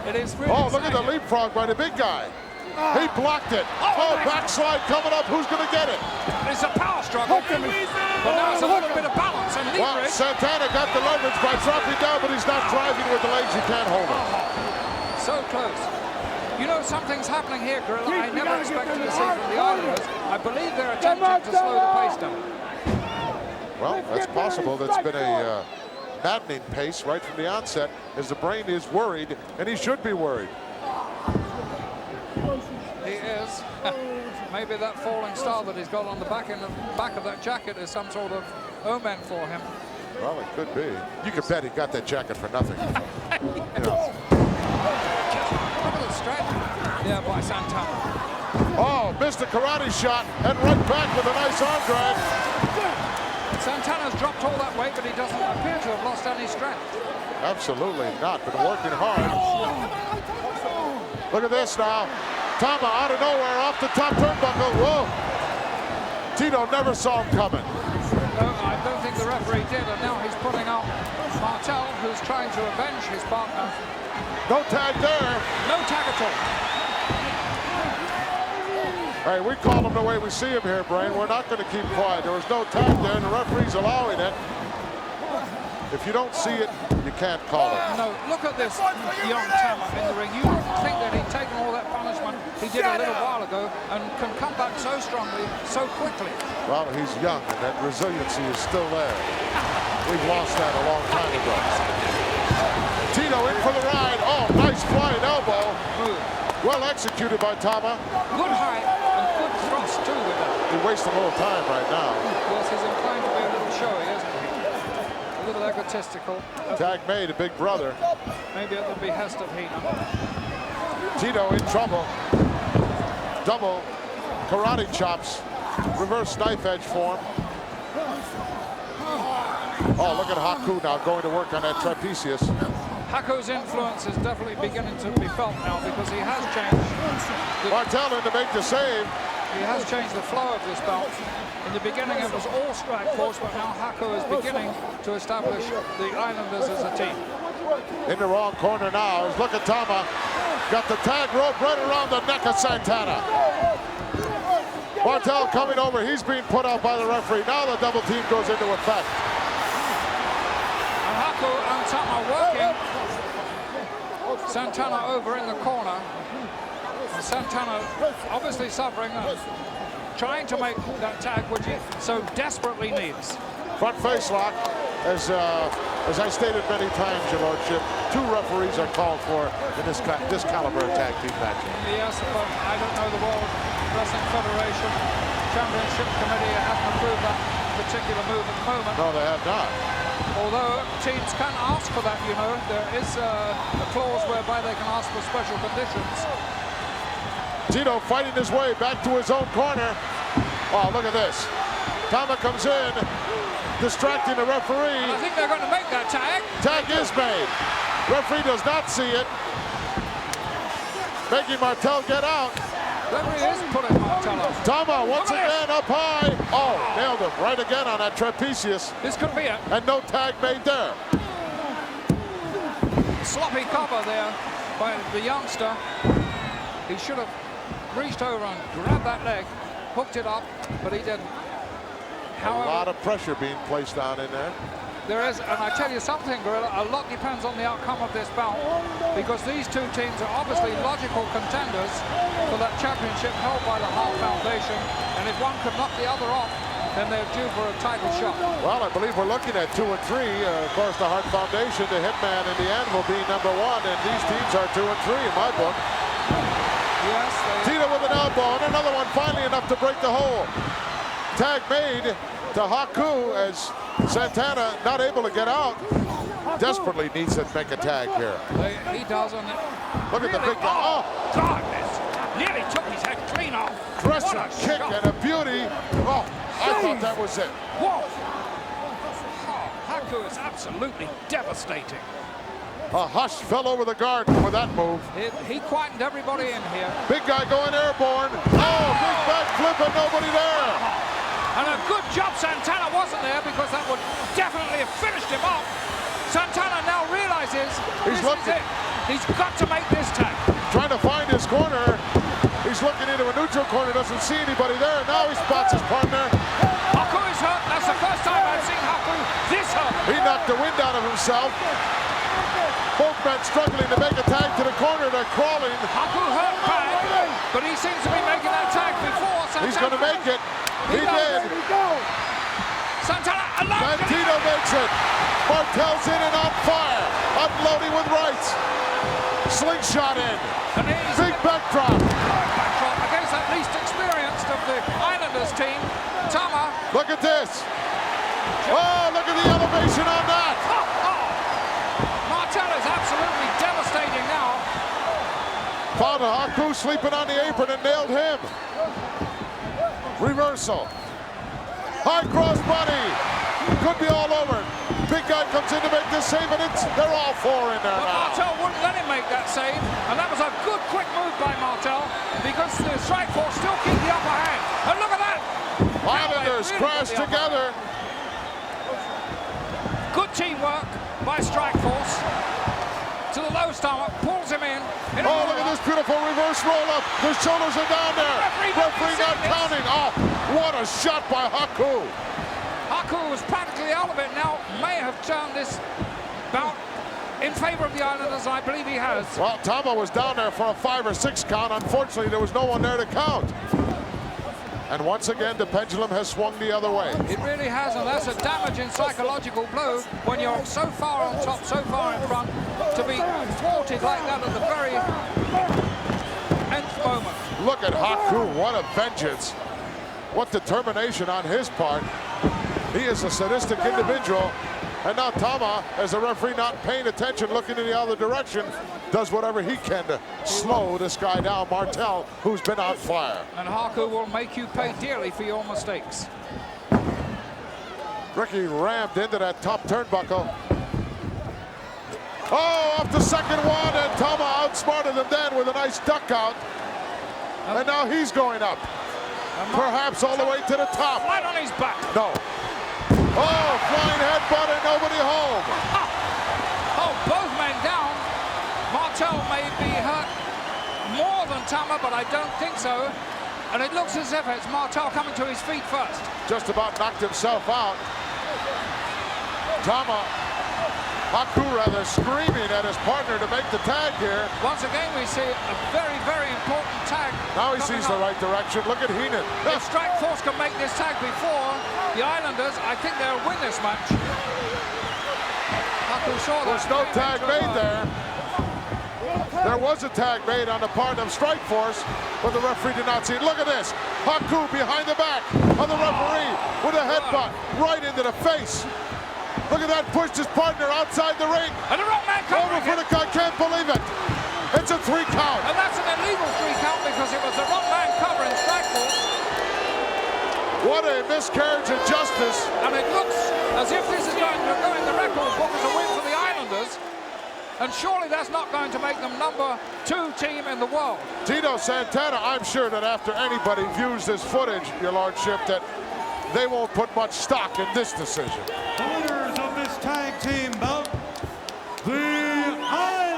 [SPEAKER 1] It is really
[SPEAKER 2] Oh, look at the
[SPEAKER 1] exciting.
[SPEAKER 2] leapfrog by the big guy. He blocked it. Oh, backslide coming up. Who's going to get it?
[SPEAKER 1] It's a power struggle, but now it's a little bit of balance and
[SPEAKER 2] Well,
[SPEAKER 1] leverage.
[SPEAKER 2] Santana got the leverage by dropping down, but he's not driving with the legs. He can't hold it.
[SPEAKER 1] So close. You know, something's happening here, Gorilla. I never expected to see from the Islanders. I believe they're attempting to slow the pace down.
[SPEAKER 2] Well, that's possible. That's been a maddening pace right from the onset, as the brain is worried, and he should be worried.
[SPEAKER 1] He is. Maybe that falling star that he's got on the back of that jacket is some sort of omen for him.
[SPEAKER 2] Well, it could be. You could bet he got that jacket for nothing. You know.
[SPEAKER 1] Look at the strength there by Santana.
[SPEAKER 2] Oh, missed a karate shot and right back with a nice arm drag.
[SPEAKER 1] Santana's dropped all that weight, but he doesn't appear to have lost any strength.
[SPEAKER 2] Absolutely not. Been working hard. Look at this now. Tama out of nowhere off the top turnbuckle. Whoa. Tito never saw him coming.
[SPEAKER 1] No, I don't think the referee did, and now he's pulling out Martel, who's trying to avenge his partner.
[SPEAKER 2] No tag there.
[SPEAKER 1] No tag at all.
[SPEAKER 2] Hey, we call him the way we see him here, Brain. We're not going to keep quiet. There was no tag there, and the referee's allowing it. If you don't see it, you can't call it.
[SPEAKER 1] No, look at this young Tama in the ring. You would think that he'd taken all that punishment he did a little while ago and can come back so strongly, so quickly.
[SPEAKER 2] Well, he's young, and that resiliency is still there. We've lost that a long time ago. Tito in for the ride. Oh, nice flying elbow. Well executed by Tama.
[SPEAKER 1] Good height and good thrust too with that.
[SPEAKER 2] He's wasting a little time right now.
[SPEAKER 1] Yes, he's inclined to be a little showy, isn't he? A little egotistical.
[SPEAKER 2] Tag made, a big brother.
[SPEAKER 1] Maybe at the behest of Heenan.
[SPEAKER 2] Tito in trouble. Double karate chops. Reverse knife edge form. Oh, look at Haku now going to work on that trapezius.
[SPEAKER 1] Haku's influence is definitely beginning to be felt now because he has changed.
[SPEAKER 2] Martel in to make the save.
[SPEAKER 1] He has changed the flow of this bout. In the beginning, it was all Strikeforce, but now Haku is beginning to establish the Islanders as a team.
[SPEAKER 2] In the wrong corner now. Look at Tama. Got the tag rope right around the neck of Santana. Martel coming over. He's being put out by the referee. Now the double team goes into effect.
[SPEAKER 1] And Haku and Tama working. Santana over in the corner. And Santana obviously suffering and trying to make that tag, which he so desperately needs.
[SPEAKER 2] Front face lock. As I stated many times, Your Lordship, 2 referees are called for in this caliber of tag team match.
[SPEAKER 1] Yes, but I don't know the World Wrestling Federation Championship Committee hasn't approved that particular move at the moment.
[SPEAKER 2] No, they have not.
[SPEAKER 1] Although teams can ask for that, you know, there is a clause whereby they can ask for special conditions.
[SPEAKER 2] Tito fighting his way back to his own corner. Oh, look at this. Tama comes in, distracting the referee.
[SPEAKER 1] I think they're going to make that tag.
[SPEAKER 2] Tag is made. Referee does not see it. Making Martel get out.
[SPEAKER 1] Referee is pulling Martel off.
[SPEAKER 2] Tama once
[SPEAKER 1] Look at
[SPEAKER 2] again up high. Oh, nailed him right again on that trapezius.
[SPEAKER 1] This could be it.
[SPEAKER 2] And no tag made there.
[SPEAKER 1] Sloppy cover there by the youngster. He should have reached over and grabbed that leg, hooked it up, but he didn't.
[SPEAKER 2] A
[SPEAKER 1] However,
[SPEAKER 2] lot of pressure being placed down in there.
[SPEAKER 1] there is, and I tell you something, Gorilla, a lot depends on the outcome of this bout, because these two teams are obviously logical contenders for that championship held by the Hart Foundation, and if one could knock the other off, then they're due for a title shot.
[SPEAKER 2] Well, I believe we're looking at 2 and 3. Of course, the Hart Foundation, the Hitman, and the Anvil being #1, and these teams are 2 and 3 in my book.
[SPEAKER 1] Yes,
[SPEAKER 2] Tito with an elbow, and another one finally enough to break the hole. Tag made to Haku as Santana not able to get out. Desperately needs to make a tag here.
[SPEAKER 1] he doesn't.
[SPEAKER 2] Look at the big guy.
[SPEAKER 1] Oh, God, this nearly took his head clean off.
[SPEAKER 2] Dressing
[SPEAKER 1] What a
[SPEAKER 2] kick
[SPEAKER 1] shot.
[SPEAKER 2] and a beauty. Oh, I thought that was it.
[SPEAKER 1] Whoa. Oh, Haku is absolutely devastating.
[SPEAKER 2] A hush fell over the garden with that move.
[SPEAKER 1] He quietened everybody in here.
[SPEAKER 2] Big guy going airborne. Oh, big back flip and nobody there.
[SPEAKER 1] And a good job Santana wasn't there, because that would definitely have finished him off. Santana now realizes
[SPEAKER 2] He's
[SPEAKER 1] this
[SPEAKER 2] looking.
[SPEAKER 1] is it. He's got to make this tag.
[SPEAKER 2] Trying to find his corner. He's looking into a neutral corner, doesn't see anybody there. Now he spots his partner.
[SPEAKER 1] Haku is hurt. That's the first time I've seen Haku this hurt.
[SPEAKER 2] He knocked the wind out of himself. Both men struggling to make a tag to the corner. They're crawling.
[SPEAKER 1] Haku hurt bad, but he seems to be making that tag before. Santana,
[SPEAKER 2] He's going to make it. He did.
[SPEAKER 1] Santana alone.
[SPEAKER 2] Santino makes it. Martel's in and on fire. Unloading with rights. Slingshot in.
[SPEAKER 1] And he's
[SPEAKER 2] Big backdrop.
[SPEAKER 1] backdrop against that least experienced of the Islanders team, Tama.
[SPEAKER 2] Look at this. Oh, look at the elevation on that.
[SPEAKER 1] Martel is absolutely devastating now.
[SPEAKER 2] Found Haku sleeping on the apron and nailed him. Reversal. High cross body. Could be all over. Big guy comes in to make this save, and they're all 4 in there
[SPEAKER 1] But
[SPEAKER 2] now.
[SPEAKER 1] Martel wouldn't let him make that save, and that was a good quick move by Martel, because the Strike Force still keep the upper hand. And look at that!
[SPEAKER 2] Islanders
[SPEAKER 1] Really
[SPEAKER 2] crash
[SPEAKER 1] got the upper
[SPEAKER 2] together.
[SPEAKER 1] Good teamwork by Strike Force. To the low stomach, pulls him in.
[SPEAKER 2] Oh, look at this beautiful reverse roll-up. The shoulders are down there. Referee not counting. Oh, what a shot by Haku.
[SPEAKER 1] Haku was practically out of it now, may have turned this bout in favor of the Islanders. I believe he has.
[SPEAKER 2] Well, Tama was down there for a 5 or 6 count. Unfortunately, there was no one there to count. And once again, the pendulum has swung the other way.
[SPEAKER 1] It really has, and that's a damaging psychological blow when you're so far on top, so far in front, to be thwarted like that at the very nth moment.
[SPEAKER 2] Look at Haku, what a vengeance. What determination on his part. He is a sadistic individual. And now Tama, as the referee not paying attention, looking in the other direction, does whatever he can to slow this guy down, Martel, who's been on fire.
[SPEAKER 1] And Haku will make you pay dearly for your mistakes.
[SPEAKER 2] Ricky rammed into that top turnbuckle. Oh, off the second one, and Tama outsmarted him then with a nice duck out. And now he's going up. Perhaps all the way to the top.
[SPEAKER 1] Flat on his back.
[SPEAKER 2] No. Oh, flying headbutt and nobody home.
[SPEAKER 1] Oh, both men down. Martel may be hurt more than Tama, but I don't think so. And it looks as if it's Martel coming to his feet first.
[SPEAKER 2] Just about knocked himself out. Tama, Haku rather, screaming at his partner to make the tag here.
[SPEAKER 1] Once again, we see a very, very important tag.
[SPEAKER 2] Now he
[SPEAKER 1] coming
[SPEAKER 2] sees the
[SPEAKER 1] up.
[SPEAKER 2] right direction. Look at Heenan.
[SPEAKER 1] If Strike Force can make this tag before the Islanders, I think they'll win this match. Haku saw that.
[SPEAKER 2] There's no tag made there. There was a tag made on the part of Strike Force, but the referee did not see it. Look at this. Haku behind the back of the referee with a headbutt right into the face. Look at that, pushed his partner outside the ring.
[SPEAKER 1] And the wrong man
[SPEAKER 2] Over
[SPEAKER 1] covering
[SPEAKER 2] for
[SPEAKER 1] it.
[SPEAKER 2] the count, can't believe it. It's a 3 count.
[SPEAKER 1] And that's an illegal 3 count because it was
[SPEAKER 2] What a miscarriage of justice.
[SPEAKER 1] And it looks as if this is going to go in the record book as a win for the Islanders. And surely that's not going to make them number 2 team in the world.
[SPEAKER 2] Tito Santana, I'm sure that after anybody views this footage, your lordship, that they won't put much stock in this decision.
[SPEAKER 3] The winners of this tag team bout, the Islanders.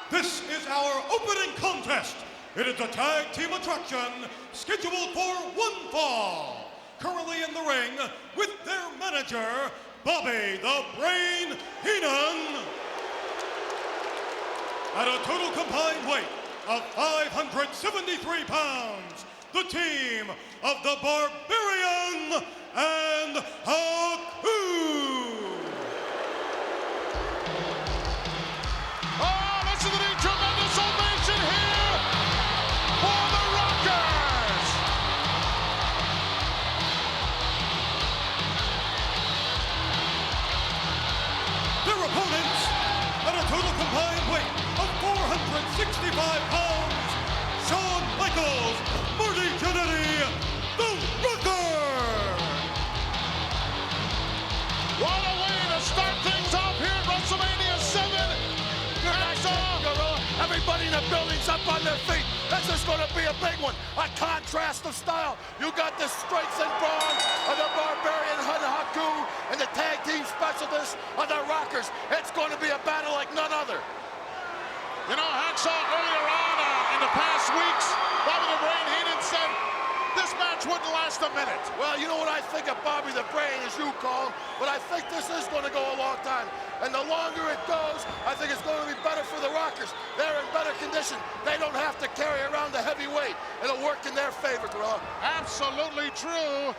[SPEAKER 3] This is our opening contest. It is a tag team attraction scheduled for one fall. Currently in the ring with their manager, Bobby the Brain Heenan. At a total combined weight of 573 pounds, the team of the Barbarian and Haku.
[SPEAKER 2] Oh, listen to the tremendous ovation here for the Rockers.
[SPEAKER 3] Their opponents, at a total combined weight of 465 pounds, Shawn Michaels, Marty Jannetty, the Rocker.
[SPEAKER 2] What a way to start things off here at WrestleMania 7.
[SPEAKER 4] Everybody in the building's up on their feet. This is going to be a big one. A contrast of style. You got the strength and brawn of the Barbarian Haku and the tag team specialists of the Rockers. It's going to be a battle like none other.
[SPEAKER 2] You know, Hacksaw, earlier on in the past weeks, Bobby the Brain Heenan said this match wouldn't last a minute.
[SPEAKER 4] Well, you know what I think of Bobby the Brain, as you call him, but I think this is going to go a long time. And the longer it goes, I think it's going to be better for the Rockers. They're in better condition. They don't have to carry around the heavy weight. It'll work in their favor, Gorilla.
[SPEAKER 2] Absolutely true.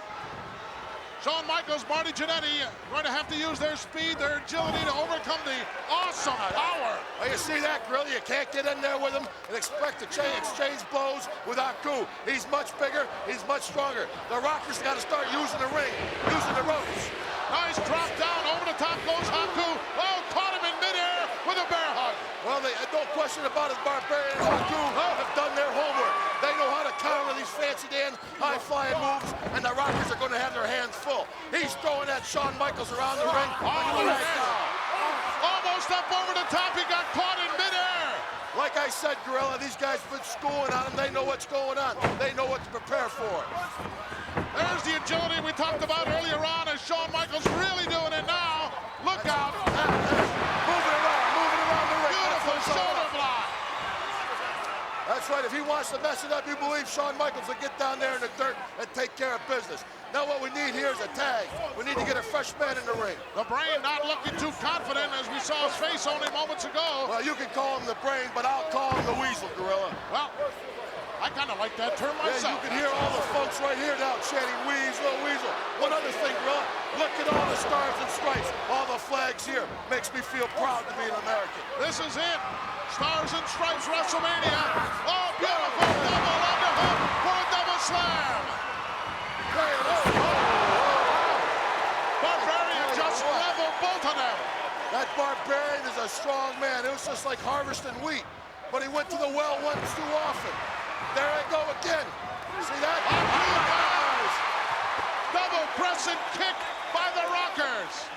[SPEAKER 2] Shawn Michaels, Marty Jannetty going to have to use their speed, their agility to overcome the awesome power.
[SPEAKER 4] Well, you see that, Gorilla? You can't get in there with him and expect to exchange blows with Haku. He's much bigger. He's much stronger. The Rockers got to start using the ring, using the ropes.
[SPEAKER 2] Nice drop down, over the top goes Haku. Oh, caught him in midair with a bear hug.
[SPEAKER 4] Well, no question about it, Barbarian and Haku have done their homework. They know how to counter these fancy Dan high-flying moves, and the Rockers are going to have their hands full. He's throwing that Shawn Michaels around the ring.
[SPEAKER 2] Almost up over the top, he got caught in midair.
[SPEAKER 4] Like I said, Gorilla, these guys have been schooling on him. They know what's going on. They know what to prepare for.
[SPEAKER 2] There's the agility we talked about earlier on as Shawn Michaels really doing it now. Look out.
[SPEAKER 4] Moving around the ring.
[SPEAKER 2] Beautiful shoulder block.
[SPEAKER 4] That's right. If he wants to mess it up, you believe Shawn Michaels will get down there in the dirt and take care of business. Now what we need here is a tag. We need to get a fresh man in the ring.
[SPEAKER 2] The Brain not looking too confident as we saw his face only moments ago.
[SPEAKER 4] Well, you can call him the Brain, but I'll call him the Weasel, Gorilla.
[SPEAKER 2] Well, I kind of like that term myself.
[SPEAKER 4] Yeah, you can hear all the folks right here now chanting Weasel, Weasel. One other thing, Gorilla, look at all the stars and stripes, all the flags here. Makes me feel proud to be an American.
[SPEAKER 2] This is it. Stars and Stripes WrestleMania. Oh, beautiful double underhook for a double slam. Barbarian just leveled both of them.
[SPEAKER 4] That Barbarian is a strong man. It was just like harvesting wheat, but he went to the well once too often. There I go again. See that?
[SPEAKER 2] Double crescent kick by the Rockers.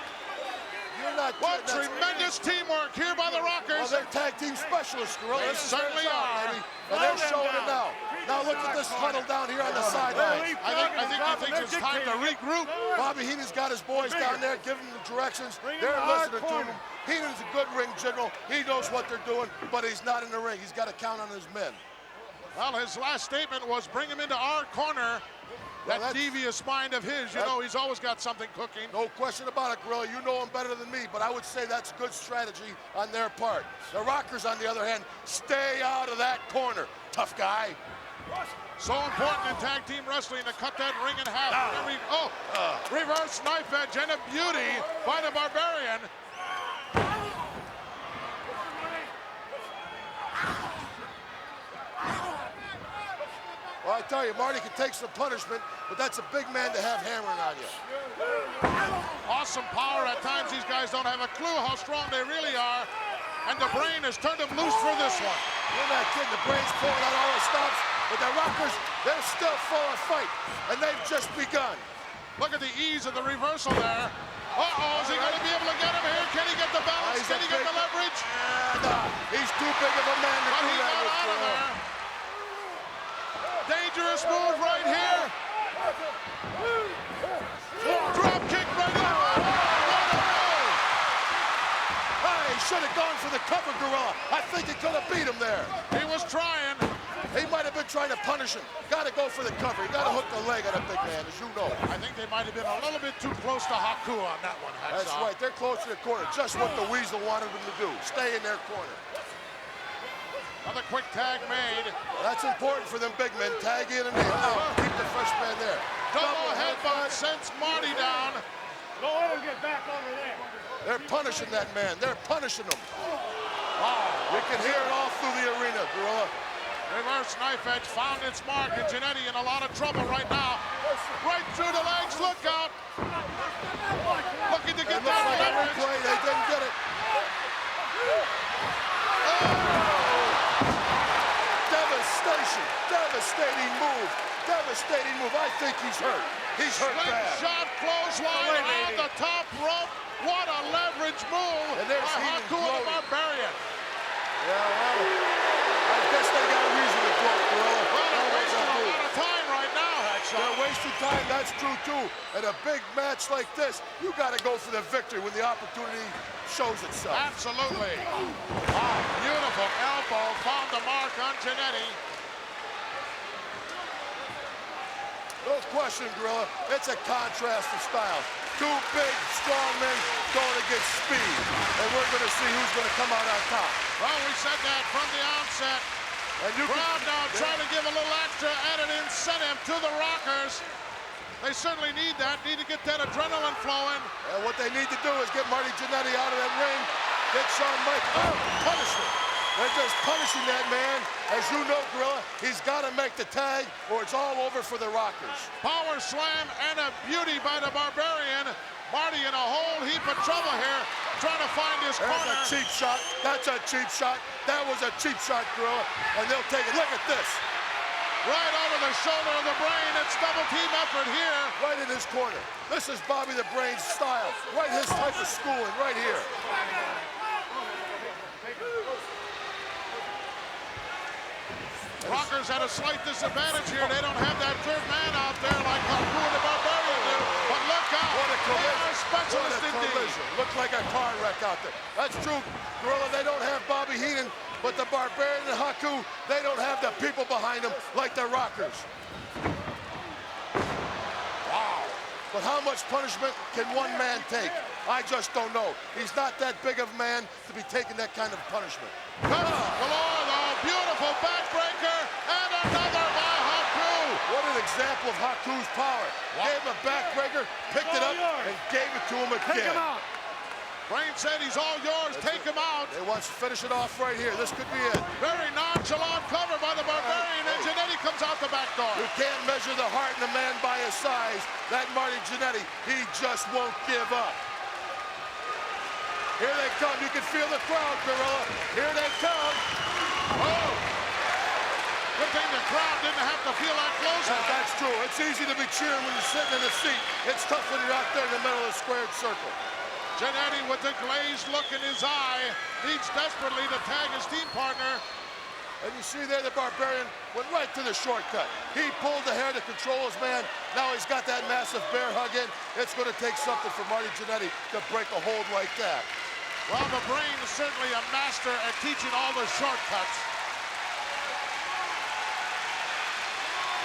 [SPEAKER 4] You're not
[SPEAKER 2] What tremendous teamwork here by the Rockers.
[SPEAKER 4] Well, they're tag team specialists, Gorilla.
[SPEAKER 2] They certainly are.
[SPEAKER 4] Baby. And they're showing it now. Now look at this huddle down here on the sideline.
[SPEAKER 2] I think it's time to regroup.
[SPEAKER 4] Bobby Heenan's got his boys down there giving them directions. They're listening to him. Heenan's a good ring general. He knows what they're doing, but he's not in the ring. He's got to count on his men.
[SPEAKER 2] Well, his last statement was bring him into our corner. That devious mind of his, you know, he's always got something cooking.
[SPEAKER 4] No question about it, Gorilla. You know him better than me, but I would say that's good strategy on their part. The Rockers, on the other hand, stay out of that corner. Tough guy.
[SPEAKER 2] So important in tag team wrestling to cut that ring in half. Reverse knife edge and a beauty by the Barbarian.
[SPEAKER 4] Well, I tell you, Marty can take some punishment, but that's a big man to have hammering on you.
[SPEAKER 2] Awesome power. At times, these guys don't have a clue how strong they really are. And the Brain has turned him loose for this one.
[SPEAKER 4] You're not kidding. The Brain's pulling out all the stops. But the Rockers, they're still full of fight, and they've just begun.
[SPEAKER 2] Look at the ease of the reversal there. Uh-oh, is he going to be able to get him here? Can he get the balance? Can he get the leverage?
[SPEAKER 4] Nah, he's too big of a man to
[SPEAKER 2] But
[SPEAKER 4] do
[SPEAKER 2] he
[SPEAKER 4] that
[SPEAKER 2] got
[SPEAKER 4] with.
[SPEAKER 2] out of there. Dangerous move right here. Drop kick right in.
[SPEAKER 4] He should have gone for the cover, Gorilla. I think he could have beat him there.
[SPEAKER 2] He was trying.
[SPEAKER 4] He might have been trying to punish him. Got to go for the cover. You got to hook the leg on a big man, as you know.
[SPEAKER 2] I think they might have been a little bit too close to Haku on that one, Hacksaw.
[SPEAKER 4] That's right. They're close to the corner. Just what the Weasel wanted them to do. Stay in their corner.
[SPEAKER 2] Another quick tag made.
[SPEAKER 4] That's important for them big men. Tag in and out. Keep the fresh man there.
[SPEAKER 2] Double headbutt sends Marty down.
[SPEAKER 6] Don't let him get back over there.
[SPEAKER 4] They're punishing that man. They're punishing him. Wow. You can hear it all through the arena, Gorilla.
[SPEAKER 2] Reverse knife edge found its mark, and Jannetty in a lot of trouble right now. Right through the legs, look out. Looking to get
[SPEAKER 4] It looks
[SPEAKER 2] that
[SPEAKER 4] like a
[SPEAKER 2] leverage.
[SPEAKER 4] replay. They didn't get it. Devastation. Devastating move. Devastating move. I think he's hurt. He's hurt bad.
[SPEAKER 2] Shot clothesline on the top rope. What a leverage move
[SPEAKER 4] And there's
[SPEAKER 2] by
[SPEAKER 4] Heenan
[SPEAKER 2] Haku the
[SPEAKER 4] gloating.
[SPEAKER 2] Barbarian.
[SPEAKER 4] Yeah, well, I guess they got a reason to gloat, Gorilla.
[SPEAKER 2] Well, they're
[SPEAKER 4] That was
[SPEAKER 2] wasting
[SPEAKER 4] a
[SPEAKER 2] a
[SPEAKER 4] move.
[SPEAKER 2] lot of time right now, Hacksaw.
[SPEAKER 4] They're wasting time. That's true, too. In a big match like this, you got to go for the victory when the opportunity shows itself.
[SPEAKER 2] Absolutely. Wow, beautiful elbow. Found the mark on Jannetty.
[SPEAKER 4] No question, Gorilla. It's a contrast of styles. Two big, strong men going against speed. And we're going to see who's going to come out on top.
[SPEAKER 2] Well, we said that from the onset.
[SPEAKER 4] And you
[SPEAKER 2] Crowd now trying to give a little extra added incentive to the Rockers. They certainly need that. Need to get that adrenaline flowing.
[SPEAKER 4] And what they need to do is get Marty Jannetty out of that ring. Get Shawn Michaels. Punishment. They're just punishing that man. As you know, Gorilla, he's got to make the tag or it's all over for the Rockers.
[SPEAKER 2] Power slam and a beauty by the Barbarian. Marty in a whole heap of trouble here, trying to find his
[SPEAKER 4] There's
[SPEAKER 2] corner.
[SPEAKER 4] a cheap shot. That's a cheap shot. That was a cheap shot, Gorilla. And they'll take it. Look at this.
[SPEAKER 2] Right over the shoulder of the Brain. It's double team effort here.
[SPEAKER 4] Right in his corner. This is Bobby the Brain's style. Right his type of schooling, right here.
[SPEAKER 2] Rockers at a slight disadvantage here. They don't have that third man out there like Haku and the Barbarian do. But look out.
[SPEAKER 4] What a
[SPEAKER 2] They
[SPEAKER 4] collision.
[SPEAKER 2] are specialists
[SPEAKER 4] What a
[SPEAKER 2] indeed.
[SPEAKER 4] collision. Looks like a car wreck out there. That's true, Gorilla. They don't have Bobby Heenan, but the Barbarian and Haku, they don't have the people behind them like the Rockers. Wow. But how much punishment can one man take? I just don't know. He's not that big of a man to be taking that kind of punishment.
[SPEAKER 2] Galore, though. Beautiful backbreaker. And another by Haku.
[SPEAKER 4] What an example of Haku's power. Gave him a backbreaker, picked it up, and gave it to him again.
[SPEAKER 2] Brain said he's all yours. Take him out.
[SPEAKER 4] He wants to finish it off right here. This could be it.
[SPEAKER 2] Very nonchalant cover by the Barbarian. And Jannetty comes out the back door.
[SPEAKER 4] You can't measure the heart in a man by his size. That Marty Jannetty, he just won't give up. Here they come. You can feel the crowd, Gorilla. Here they come.
[SPEAKER 2] Oh! Good thing the crowd didn't have to feel that close.
[SPEAKER 4] That's true. It's easy to be cheering when you're sitting in a seat. It's tough when you're out there in the middle of the squared circle.
[SPEAKER 2] Jannetty with the glazed look in his eye needs desperately to tag his team partner.
[SPEAKER 4] And you see there the Barbarian went right to the shortcut. He pulled the hair to control his man. Now he's got that massive bear hug in. It's going to take something for Marty Jannetty to break a hold like that.
[SPEAKER 2] Well, the Brain is certainly a master at teaching all the shortcuts.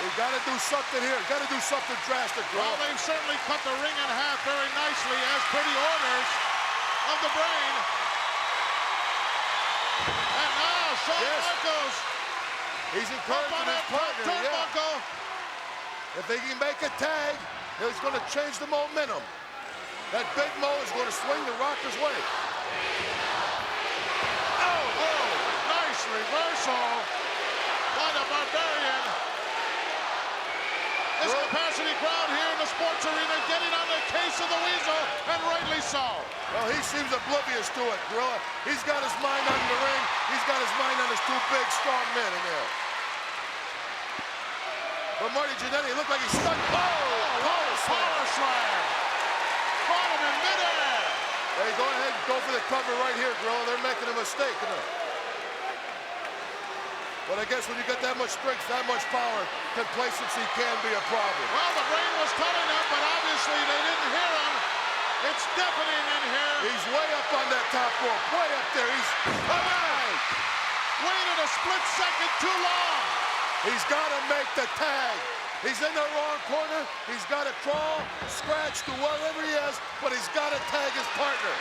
[SPEAKER 4] We got to do something here. Got to do something drastic, bro.
[SPEAKER 2] Well, they've certainly cut the ring in half very nicely as per the orders of the Brain. And now Shawn Michaels
[SPEAKER 4] He's
[SPEAKER 2] up
[SPEAKER 4] encouraging
[SPEAKER 2] on
[SPEAKER 4] his
[SPEAKER 2] that
[SPEAKER 4] partner. Yeah.
[SPEAKER 2] turnbuckle.
[SPEAKER 4] If they can make a tag, it's going to change the momentum. That Big Mo is going to swing the Rockers' way.
[SPEAKER 2] Oh, nice reversal by the Barbarian. This capacity crowd here in the sports arena getting on the case of the Weasel, and rightly so.
[SPEAKER 4] Well, he seems oblivious to it, Gorilla. He's got his mind on the ring. He's got his mind on his two big, strong men in there. But Marty Jannetty looked like he's stuck. Oh, power slam.
[SPEAKER 2] Caught him in midair.
[SPEAKER 4] Hey, go ahead and go for the cover right here, Gorilla. They're making a mistake. But I guess when you get that much strength, that much power, complacency can be a problem.
[SPEAKER 2] Well, the brain was telling them, but obviously they didn't hear him. It's deafening in here.
[SPEAKER 4] He's way up on that top rope, way up there. He's all right.
[SPEAKER 2] Waited a split second too long.
[SPEAKER 4] He's got to make the tag. He's in the wrong corner. He's got to crawl, scratch to wherever he is, but he's got to tag his partner.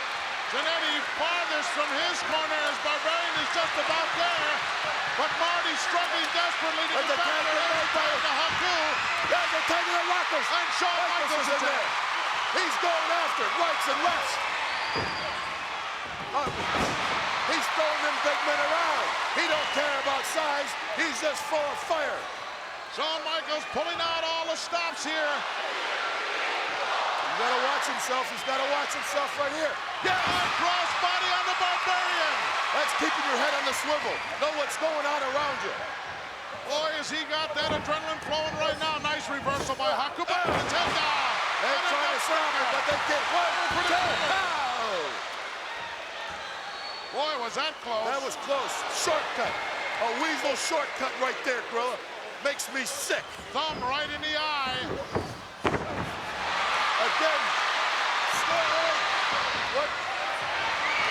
[SPEAKER 2] Jannetty farthest from his corner as Barbarian is just about there. But Marty struggling desperately to get back to Haku.
[SPEAKER 4] There's a tag to the Rockers.
[SPEAKER 2] And Shawn Michaels is there.
[SPEAKER 4] He's going after it, rights and lefts. He's throwing them big men around. He don't care about size. He's just full of fire.
[SPEAKER 2] Shawn Michaels pulling out all the stops here.
[SPEAKER 4] He's got to watch himself. He's got to watch himself right here.
[SPEAKER 2] Yeah, cross body on the Barbarian.
[SPEAKER 4] That's keeping your head on the swivel. Know what's going on around you.
[SPEAKER 2] Boy, has he got that adrenaline flowing right now. Nice reversal by Haku. But his head down.
[SPEAKER 4] They're trying to stop it, but they can't. 1, 2, pow!
[SPEAKER 2] Boy, was that close.
[SPEAKER 4] That was close. Shortcut. A weasel shortcut right there, Gorilla. Makes me sick.
[SPEAKER 2] Thumb right in the eye.
[SPEAKER 4] Again. What?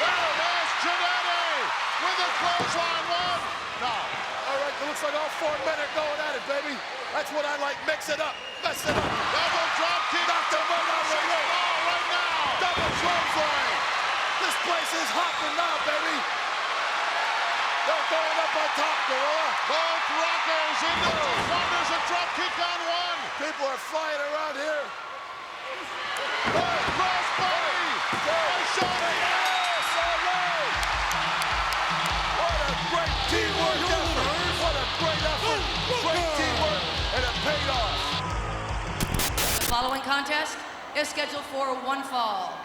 [SPEAKER 2] Well, there's Jannetty with a clothesline one. No.
[SPEAKER 4] All right, it looks like all 4 men are going at it, baby. That's what I like. Mix it up. Mess it up.
[SPEAKER 2] Double drop kick.
[SPEAKER 4] Knocked him right out of the ring.
[SPEAKER 2] Right now.
[SPEAKER 4] Double clothesline. This place is hopping now, baby. They're going up on top, Gorilla.
[SPEAKER 2] Both Rockers into one. There's a drop kick on one.
[SPEAKER 4] People are flying around here.
[SPEAKER 2] Cross body.
[SPEAKER 4] Yes, all right. What a great teamwork effort. What a great effort. Great teamwork, and it paid off.
[SPEAKER 7] The following contest is scheduled for one fall.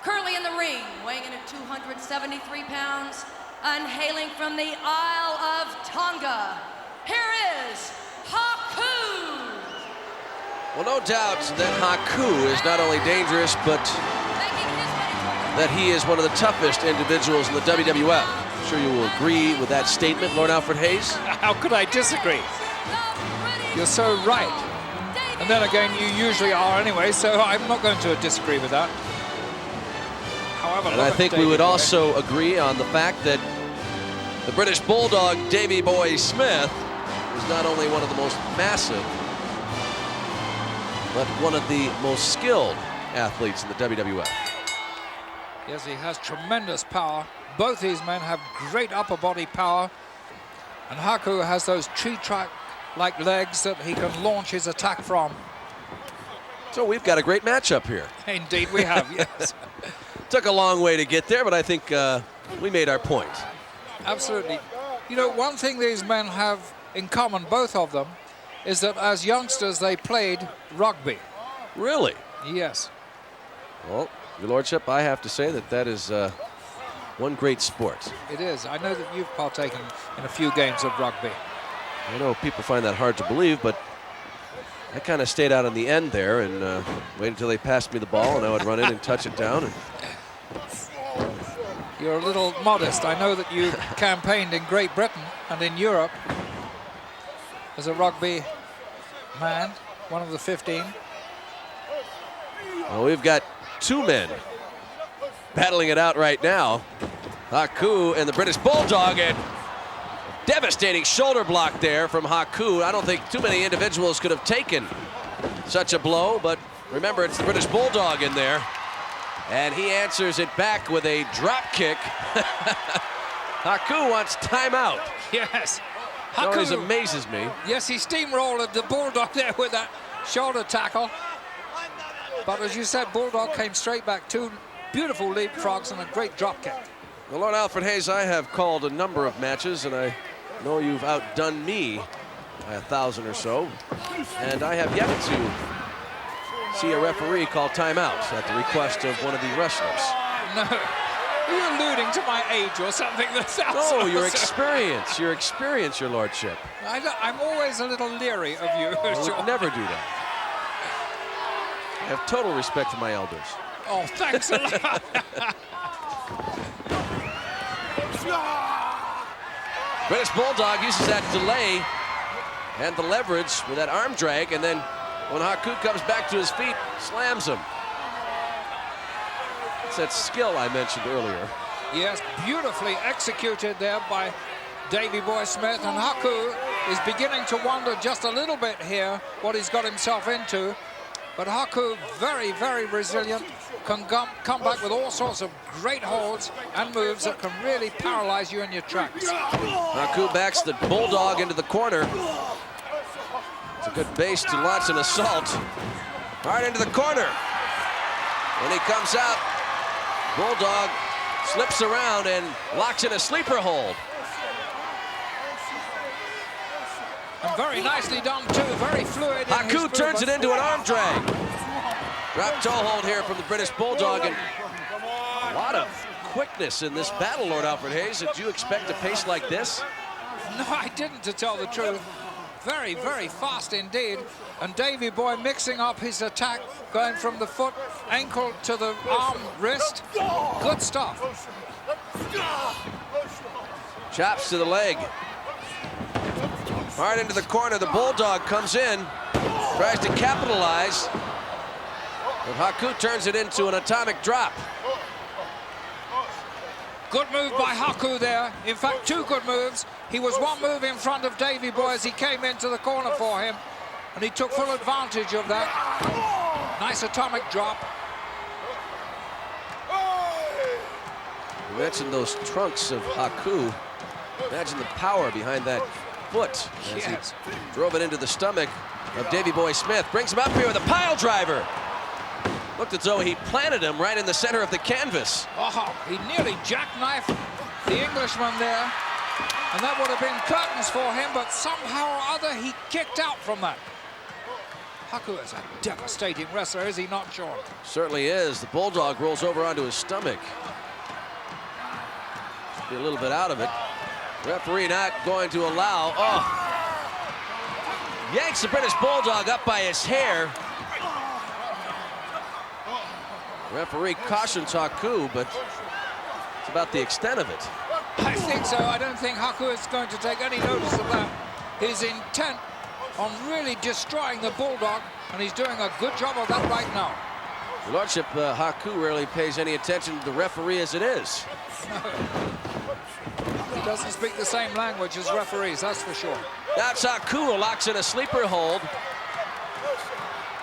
[SPEAKER 7] Currently in the ring, weighing in at 273 pounds, and hailing from the Isle of Tonga, here is Haku!
[SPEAKER 8] Well, no doubt that Haku is not only dangerous, but that he is one of the toughest individuals in the WWF. I'm sure you will agree with that statement, Lord Alfred Hayes.
[SPEAKER 1] How could I disagree? You're so right. And then again, you usually are anyway, so I'm not going to disagree with that. However,
[SPEAKER 8] And I think we would also agree on the fact that the British Bulldog, Davey Boy Smith, is not only one of the most massive, but one of the most skilled athletes in the WWF.
[SPEAKER 1] Yes, he has tremendous power. Both these men have great upper body power. And Haku has those tree track-like legs that he can launch his attack from.
[SPEAKER 8] So we've got a great matchup here.
[SPEAKER 1] Indeed, we have, yes.
[SPEAKER 8] Took a long way to get there, but I think we made our point.
[SPEAKER 1] Absolutely. You know, one thing these men have in common, both of them, is that as youngsters they played rugby.
[SPEAKER 8] Really?
[SPEAKER 1] Yes.
[SPEAKER 8] Well, Your Lordship, I have to say that that is one great sport.
[SPEAKER 1] It is. I know that you've partaken in a few games of rugby.
[SPEAKER 8] I know people find that hard to believe, but I kind of stayed out on the end there and waited until they passed me the ball, and I would run in and touch it down. And
[SPEAKER 1] You're a little modest. I know that you campaigned in Great Britain and in Europe as a rugby man, one of the 15.
[SPEAKER 8] well, we've got two men battling it out right now. Haku and the British Bulldog, and devastating shoulder block there from Haku. I don't think too many individuals could have taken such a blow, but remember, it's the British Bulldog in there. And he answers it back with a drop kick. Haku wants timeout.
[SPEAKER 1] Yes.
[SPEAKER 8] It always
[SPEAKER 1] Haku,
[SPEAKER 8] amazes me.
[SPEAKER 1] yes, he steamrolled the Bulldog there with that shoulder tackle. But as you said, Bulldog came straight back. Two beautiful leapfrogs and a great drop kick.
[SPEAKER 8] Well, Lord Alfred Hayes, I have called a number of matches, and I know you've outdone me by 1,000 or so. And I have yet to see a referee call timeout at the request of one of the wrestlers.
[SPEAKER 1] No. Are you alluding to my age or something? That sounds
[SPEAKER 8] No, your
[SPEAKER 1] awesome.
[SPEAKER 8] experience. Your experience, your lordship.
[SPEAKER 1] I'm always a little leery of you.
[SPEAKER 8] I would never do that. I have total respect for my elders.
[SPEAKER 1] Oh, thanks a lot.
[SPEAKER 8] British Bulldog uses that delay and the leverage with that arm drag, and then when Haku comes back to his feet, slams him. It's that skill I mentioned earlier.
[SPEAKER 1] Yes, beautifully executed there by Davey Boy Smith, and Haku is beginning to wonder just a little bit here what he's got himself into. But Haku, very, very resilient, can come back with all sorts of great holds and moves that can really paralyze you in your tracks.
[SPEAKER 8] Haku backs the Bulldog into the corner. It's a good base to launch an assault. Right into the corner. When he comes out, Bulldog slips around and locks in a sleeper hold.
[SPEAKER 1] And very nicely done too, very fluid.
[SPEAKER 8] Haku turns it into an arm drag. Drop toe hold here from the British Bulldog, and a lot of quickness in this battle, Lord Alfred Hayes. Did you expect a pace like this?
[SPEAKER 1] No, I didn't, to tell the truth. Very, very fast indeed. And Davey Boy mixing up his attack, going from the foot, ankle to the arm, wrist. Good stuff.
[SPEAKER 8] Chops to the leg. Hard into the corner, the Bulldog comes in, tries to capitalize, but Haku turns it into an atomic drop.
[SPEAKER 1] Good move by Haku there. In fact, two good moves. He was one move in front of Davey Boy as he came into the corner for him, and he took full advantage of that. Nice atomic drop.
[SPEAKER 8] You mentioned those trunks of Haku. Imagine the power behind that foot as he drove it into the stomach of Davey Boy Smith. Brings him up here with a pile driver. Looked as though he planted him right in the center of the canvas.
[SPEAKER 1] Oh, he nearly jackknifed the Englishman there, and that would have been curtains for him, but somehow or other he kicked out from that. Haku is a devastating wrestler, is he not, Sean?
[SPEAKER 8] Certainly is. The Bulldog rolls over onto his stomach. Should be a little bit out of it. Referee not going to allow. Oh! Yanks the British Bulldog up by his hair. Referee cautions Haku, but it's about the extent of it.
[SPEAKER 1] I think so. I don't think Haku is going to take any notice of that. He's intent on really destroying the Bulldog, and he's doing a good job of that right now.
[SPEAKER 8] Your Lordship, Haku rarely pays any attention to the referee as it is.
[SPEAKER 1] He doesn't speak the same language as referees, that's for sure.
[SPEAKER 8] That's Haku who locks in a sleeper hold.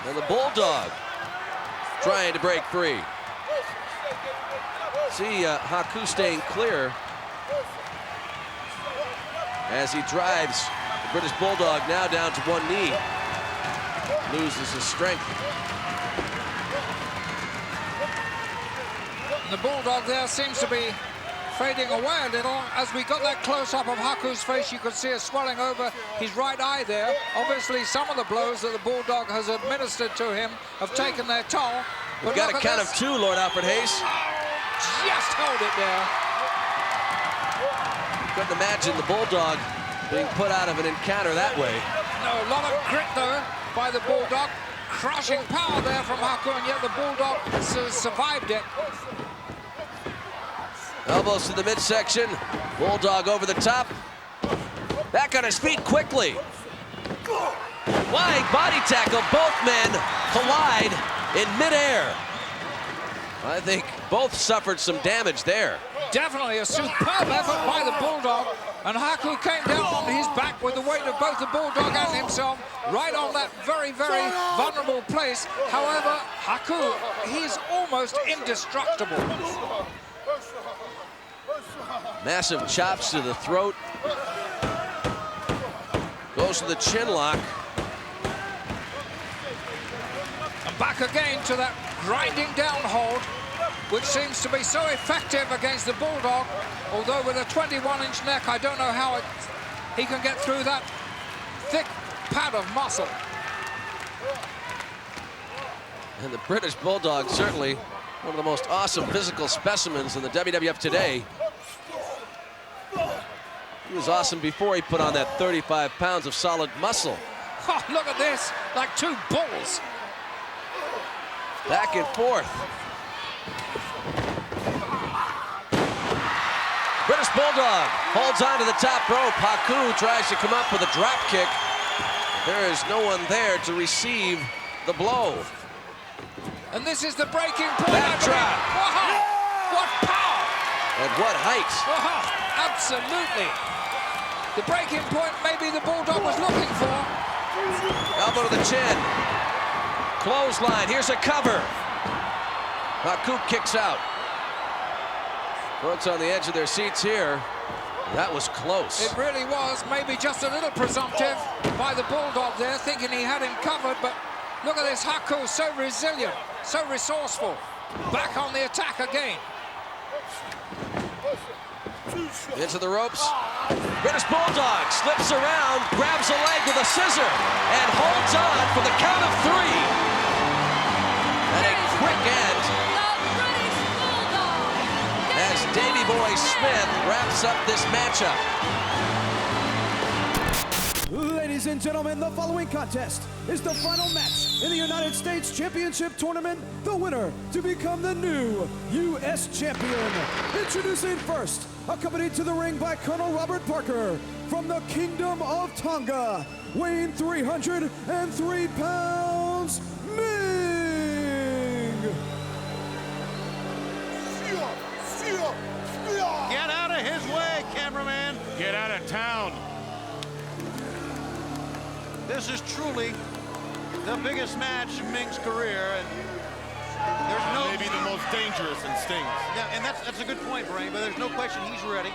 [SPEAKER 8] And the Bulldog trying to break free. See Haku staying clear as he drives the British Bulldog now down to one knee. Loses his strength.
[SPEAKER 1] And the Bulldog there seems to be fading away a little. As we got that close-up of Haku's face, you could see a swelling over his right eye there. Obviously, some of the blows that the Bulldog has administered to him have taken their toll.
[SPEAKER 8] We've got a count of two, Lord Alfred Hayes.
[SPEAKER 1] Just hold it there.
[SPEAKER 8] Couldn't imagine the Bulldog being put out of an encounter that way.
[SPEAKER 1] No, a lot of grit, though, by the Bulldog. Crushing power there from Haku, and yet the Bulldog survived it.
[SPEAKER 8] Elbows to the midsection. Bulldog over the top. Back on his feet quickly. Wide body tackle. Both men collide in midair. I think both suffered some damage there.
[SPEAKER 1] Definitely a superb effort by the Bulldog, and Haku came down on his back with the weight of both the Bulldog and himself right on that very, very vulnerable place. However, Haku, he's almost indestructible.
[SPEAKER 8] Massive chops to the throat. Goes to the chin lock.
[SPEAKER 1] And back again to that grinding down hold, which seems to be so effective against the Bulldog. Although with a 21-inch neck, I don't know how he can get through that thick pad of muscle.
[SPEAKER 8] And the British Bulldog certainly One of the most awesome physical specimens in the WWF today. He was awesome before he put on that 35 pounds of solid muscle.
[SPEAKER 1] Oh, look at this, like two bulls.
[SPEAKER 8] Back and forth. British Bulldog holds on to the top rope. Haku tries to come up with a drop kick. There is no one there to receive the blow.
[SPEAKER 1] And this is the breaking point.
[SPEAKER 8] Backdrop.
[SPEAKER 1] Wow, what power.
[SPEAKER 8] At what height?
[SPEAKER 1] Wow, absolutely. The breaking point maybe the Bulldog was looking for.
[SPEAKER 8] Elbow to the chin. Clothesline, here's a cover. Haku kicks out. Folks on the edge of their seats here. That was close.
[SPEAKER 1] It really was, maybe just a little presumptive by the Bulldog there, thinking he had him covered, but look at this, Haku, so resilient, so resourceful. Back on the attack again.
[SPEAKER 8] Into the ropes. British Bulldog slips around, grabs a leg with a scissor, and holds on for the count of 3. And a quick end as Davey Boy Smith wraps up this matchup.
[SPEAKER 9] Ladies and gentlemen, the following contest is the final match in the United States Championship Tournament. The winner to become the new U.S. champion. Introducing first, accompanied to the ring by Colonel Robert Parker from the Kingdom of Tonga, weighing 303 pounds, Ming!
[SPEAKER 6] Get out of his way, cameraman. Get out of town. This is truly the biggest match in Ming's career, and there's no maybe the most dangerous in Sting's. Yeah, and that's a good point, Brain. But there's no question he's ready.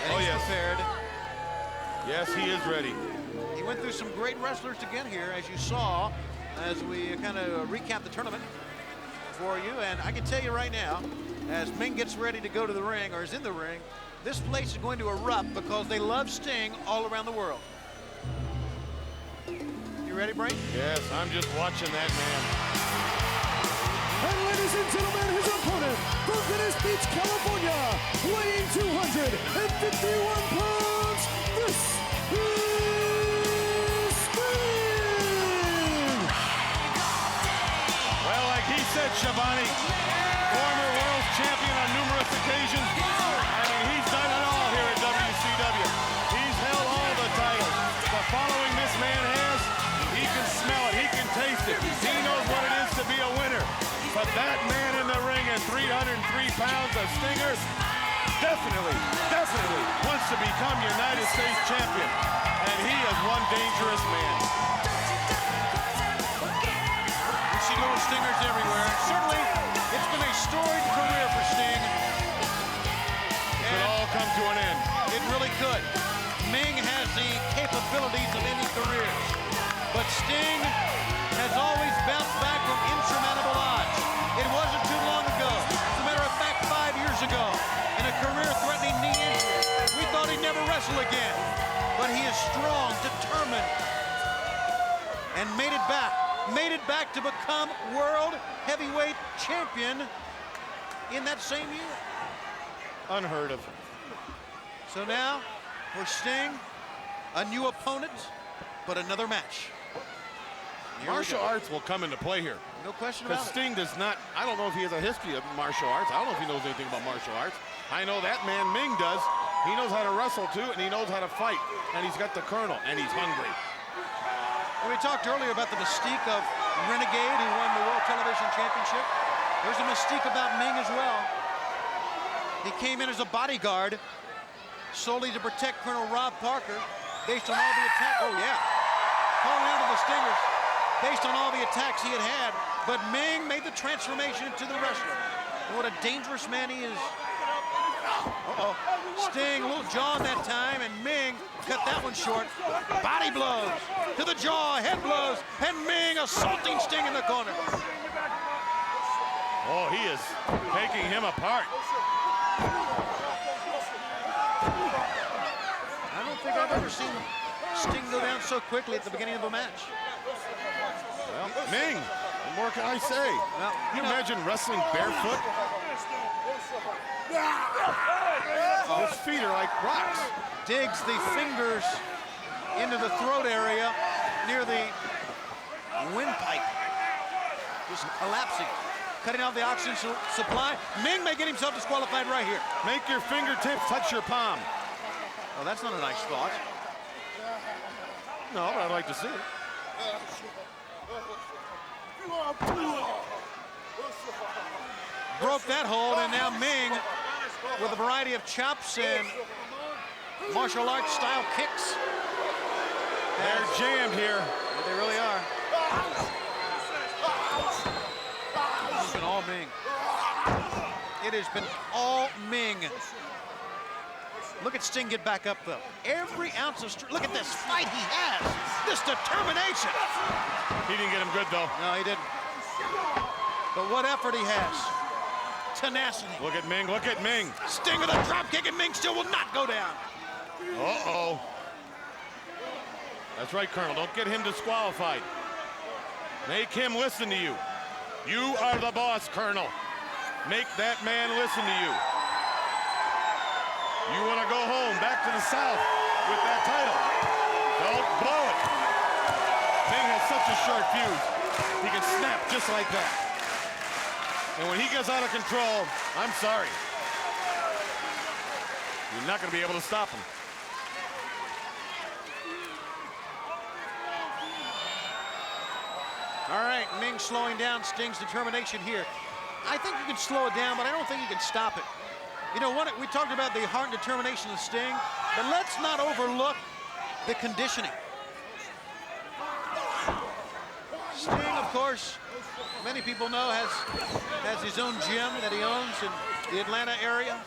[SPEAKER 6] And he's prepared. Yes, he is ready. He went through some great wrestlers to get here, as you saw, as we kind of recap the tournament for you. And I can tell you right now, as Ming gets ready to go to the ring, or is in the ring, this place is going to erupt because they love Sting all around the world. You ready, Brain? Yes, I'm just watching that man.
[SPEAKER 9] And ladies and gentlemen, his opponent from Venice Beach, California, weighing 251 pounds, this is Sting!
[SPEAKER 6] Well, like he said, Shabani, former world champion on numerous occasions. I mean, he's done it all here at WCW. He's held all the titles. The following this man has, he can smell it, he can taste it. He knows what it is to be a winner. But that man in the ring at 303 pounds of Stinger definitely wants to become United States champion. And he is one dangerous man. You see little Stingers everywhere. Certainly, it's been a storied career for Sting. It could all come to an end. It really could. Ming has the capabilities of any career. But Sting has always bounced back from insurmountable odds. It wasn't too long ago. As a matter of fact, 5 years ago, in a career-threatening knee injury, we thought he'd never wrestle again. But he is strong, determined, and made it back. Made it back to become world heavyweight champion in that same year. Unheard of. So now, for Sting, a new opponent, but another match. Martial arts will come into play here. No question about it. Because Sting does not, I don't know if he has a history of martial arts. I don't know if he knows anything about martial arts. I know that man Ming does. He knows how to wrestle too, and he knows how to fight. And he's got the Colonel, and he's hungry. We talked earlier about the mystique of Renegade, who won the World Television Championship. There's a mystique about Ming as well. He came in as a bodyguard solely to protect Colonel Rob Parker based on all the attacks. Oh, yeah. Calling out of the Stingers based on all the attacks he had. But Ming made the transformation into the wrestler. And what a dangerous man he is. Uh-oh. Sting, a little jaw that time, and Ming cut that one short. Body blows to the jaw, head blows, and Ming assaulting Sting in the corner. Oh, he is taking him apart. I don't think I've ever seen Sting go down so quickly at the beginning of a match. Well, Ming,
[SPEAKER 2] more can I say?
[SPEAKER 6] Well,
[SPEAKER 2] Can you imagine wrestling barefoot? His feet are like rocks.
[SPEAKER 6] digs the fingers into the throat area near the windpipe. Just collapsing, cutting off the oxygen supply. Ming may get himself disqualified right here.
[SPEAKER 2] Make your fingertips touch your palm.
[SPEAKER 6] Oh, that's not a nice thought.
[SPEAKER 2] No, but I'd like to see it.
[SPEAKER 6] Broke that hold, and now Ming with a variety of chops and martial arts style kicks.
[SPEAKER 2] They're jammed here.
[SPEAKER 6] Yeah, they really are. It's been all Ming. It has been all Ming. Look at Sting get back up, though. Every ounce of look at this fight he has. This determination.
[SPEAKER 2] He didn't get him good, though.
[SPEAKER 6] No, he didn't. But what effort he has. Tenacity.
[SPEAKER 2] Look at Ming. Look at Ming.
[SPEAKER 6] Sting with a drop kick, and Ming still will not go down.
[SPEAKER 2] Uh-oh. That's right, Colonel. Don't get him disqualified. Make him listen to you. You are the boss, Colonel. Make that man listen to you. You want to go home, back to the South with that title. Don't blow it. Ming has such a short fuse. He can snap just like that. And when he gets out of control, I'm sorry. You're not going to be able to stop him.
[SPEAKER 6] All right, Ming slowing down Sting's determination here. I think you can slow it down, but I don't think you can stop it. You know, we talked about the heart and determination of Sting, but let's not overlook the conditioning. Sting, of course, many people know, has his own gym that he owns in the Atlanta area.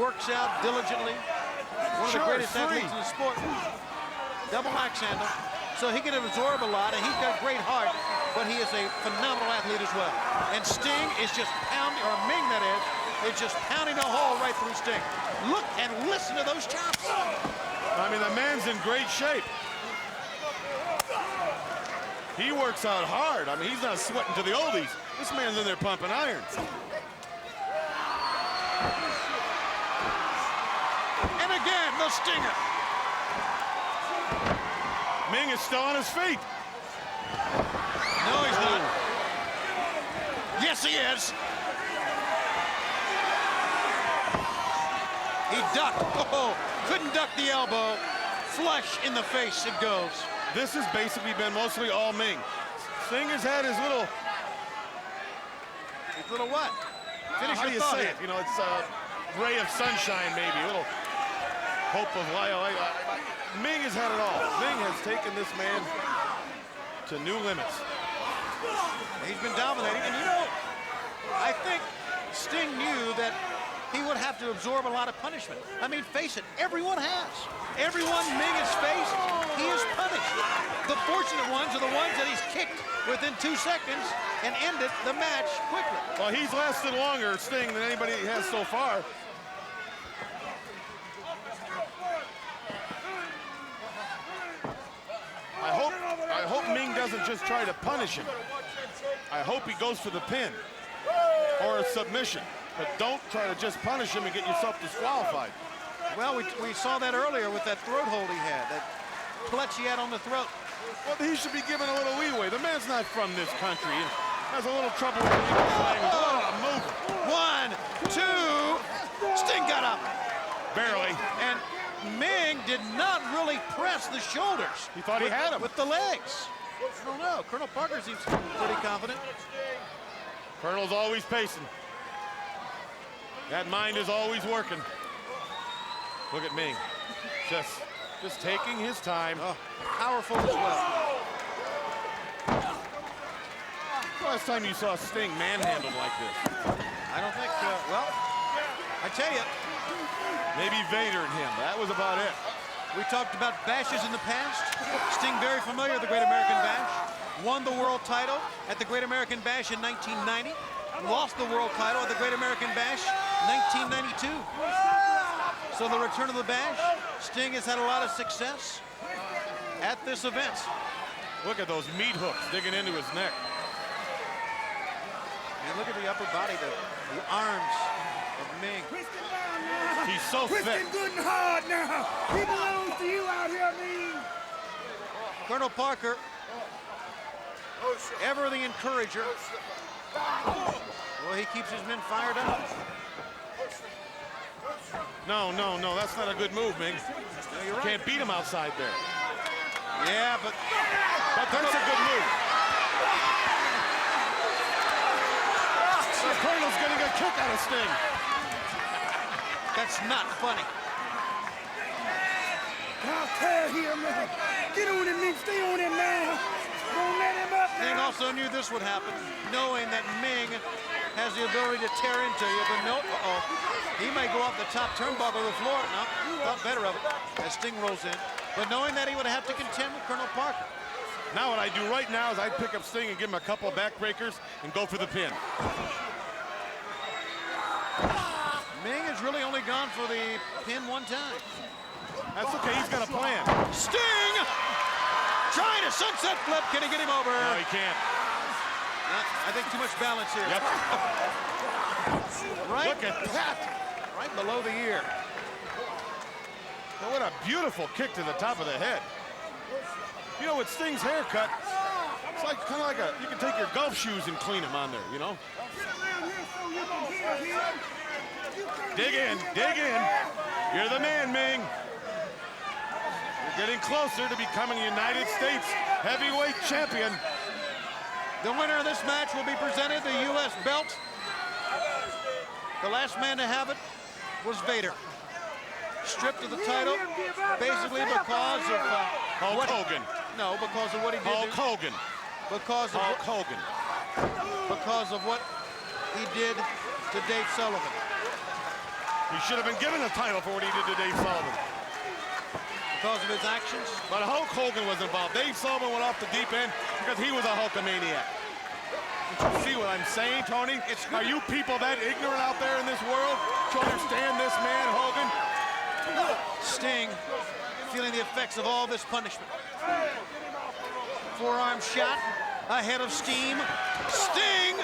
[SPEAKER 6] Works out diligently. One of the greatest athletes in the sport. Double axe handle. So he can absorb a lot, and he's got a great heart, but he is a phenomenal athlete as well. And Sting is just pounding, or Ming that is just pounding a hole right through Sting. Look and listen to those chops.
[SPEAKER 2] I mean, the man's in great shape. He works out hard. I mean, he's not sweating to the oldies. This man's in there pumping iron.
[SPEAKER 6] And again, the stinger.
[SPEAKER 2] Ming is still on his feet.
[SPEAKER 6] No, he's not. Yes, he is. He ducked. Oh, couldn't duck the elbow. Flush in the face it goes.
[SPEAKER 2] This has basically been mostly all Ming. Sting has had his little...
[SPEAKER 6] His little what? Finish
[SPEAKER 2] how
[SPEAKER 6] your
[SPEAKER 2] do you
[SPEAKER 6] thought
[SPEAKER 2] say
[SPEAKER 6] here.
[SPEAKER 2] it? You know, it's a ray of sunshine, maybe. A little hope of light. Ming has had it all. Ming has taken this man to new limits.
[SPEAKER 6] He's been dominating, and you know, I think Sting knew that he would have to absorb a lot of punishment. I mean, face it, everyone has. Everyone Ming has faced, he is punished. The fortunate ones are the ones that he's kicked within 2 seconds and ended the match quickly.
[SPEAKER 2] Well, he's lasted longer, Sting, than anybody has so far. I hope Ming doesn't just try to punish him. I hope he goes for the pin or a submission. But don't try to just punish him and get yourself disqualified.
[SPEAKER 6] Well, we saw that earlier with that throat hold he had, that clutch he had on the throat.
[SPEAKER 2] Well, he should be given a little leeway. The man's not from this country and has a little trouble with legal slang. Move.
[SPEAKER 6] 1, 2, Sting got up.
[SPEAKER 2] Barely.
[SPEAKER 6] And Ming did not really press the shoulders.
[SPEAKER 2] He thought he had him.
[SPEAKER 6] With the legs. I don't know. Colonel Parker seems pretty confident.
[SPEAKER 2] Colonel's always pacing. That mind is always working. Look at Ming. Just taking his time.
[SPEAKER 6] Oh, powerful as well.
[SPEAKER 2] Last time you saw Sting manhandled like this?
[SPEAKER 6] I don't think, well, I tell you.
[SPEAKER 2] Maybe Vader and him. That was about it.
[SPEAKER 6] We talked about bashes in the past. Sting very familiar with the Great American Bash. Won the world title at the Great American Bash in 1990. Lost the world title at the Great American Bash 1992. So the return of the Bash, Sting has had a lot of success at this event.
[SPEAKER 2] Look at those meat hooks digging into his neck.
[SPEAKER 6] And look at the upper body, the arms of Ming.
[SPEAKER 4] He's so fit.
[SPEAKER 10] Good and hard now. He belongs to you out here, Ming.
[SPEAKER 6] Colonel Parker, ever the encourager. Well, he keeps his men fired up.
[SPEAKER 4] No, that's not a good move, Ming.
[SPEAKER 6] No, you're
[SPEAKER 4] You
[SPEAKER 6] right.
[SPEAKER 4] can't beat him outside there.
[SPEAKER 6] Yeah, but
[SPEAKER 4] That's a good move. The Colonel's getting a kick out of Sting.
[SPEAKER 6] that's not funny.
[SPEAKER 10] I'll tear him, man. Get on him, Ming. Stay on him now. Don't let him up
[SPEAKER 6] Ming
[SPEAKER 10] now.
[SPEAKER 6] also knew this would happen, knowing that Ming has the ability to tear into you, but no, he may go off the top turnbuckle of the floor. No, thought better of it as Sting rolls in, but knowing that he would have to contend with Colonel Parker.
[SPEAKER 4] Now what I do right now is I pick up Sting and give him a couple of backbreakers and go for the pin.
[SPEAKER 6] Ming has really only gone for the pin one time.
[SPEAKER 4] That's okay, he's got a plan.
[SPEAKER 6] Sting trying to sunset flip. Can he get him over?
[SPEAKER 4] No, he can't.
[SPEAKER 6] I think too much balance here.
[SPEAKER 4] Yep.
[SPEAKER 6] Right,
[SPEAKER 4] Look at that.
[SPEAKER 6] right below the ear.
[SPEAKER 4] Now, what a beautiful kick to the top of the head. You know, with Sting's haircut, it's like kind of like you can take your golf shoes and clean them on there, you know? Dig in, dig in. You're the man, Ming. You're getting closer to becoming United States heavyweight champion.
[SPEAKER 6] The winner of this match will be presented the U.S. belt. The last man to have it was Vader. Stripped of the title, basically because of
[SPEAKER 4] Hulk Hogan.
[SPEAKER 6] No, because of what he did.
[SPEAKER 4] Hulk Hogan.
[SPEAKER 6] Because of
[SPEAKER 4] Hulk Hogan.
[SPEAKER 6] because of what he did to Dave Sullivan.
[SPEAKER 4] He should have been given a title for what he did to Dave Sullivan.
[SPEAKER 6] Because of his actions.
[SPEAKER 4] But Hulk Hogan was involved. Dave Sullivan went off the deep end because he was a Hulkamaniac. You see what I'm saying, Tony? Are you people that ignorant out there in this world to understand this man, Hogan?
[SPEAKER 6] Sting feeling the effects of all this punishment. Forearm shot ahead of steam. Sting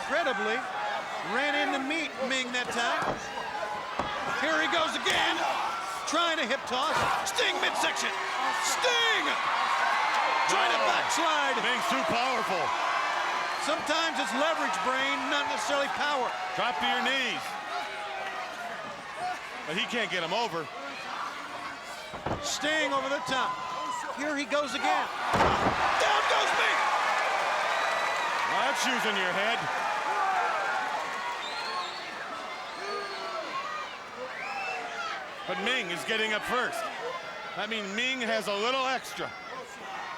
[SPEAKER 6] incredibly ran into Ming that time. Here he goes again, trying to hip toss. Sting midsection. Sting trying to backslide.
[SPEAKER 4] Ming's too powerful.
[SPEAKER 6] Sometimes it's leverage, brain, not necessarily power.
[SPEAKER 4] Drop to your knees. But he can't get him over.
[SPEAKER 6] Sting over the top. Here he goes again. Down goes Ming.
[SPEAKER 4] Well, that's using your head. But Ming is getting up first. That means Ming has a little extra.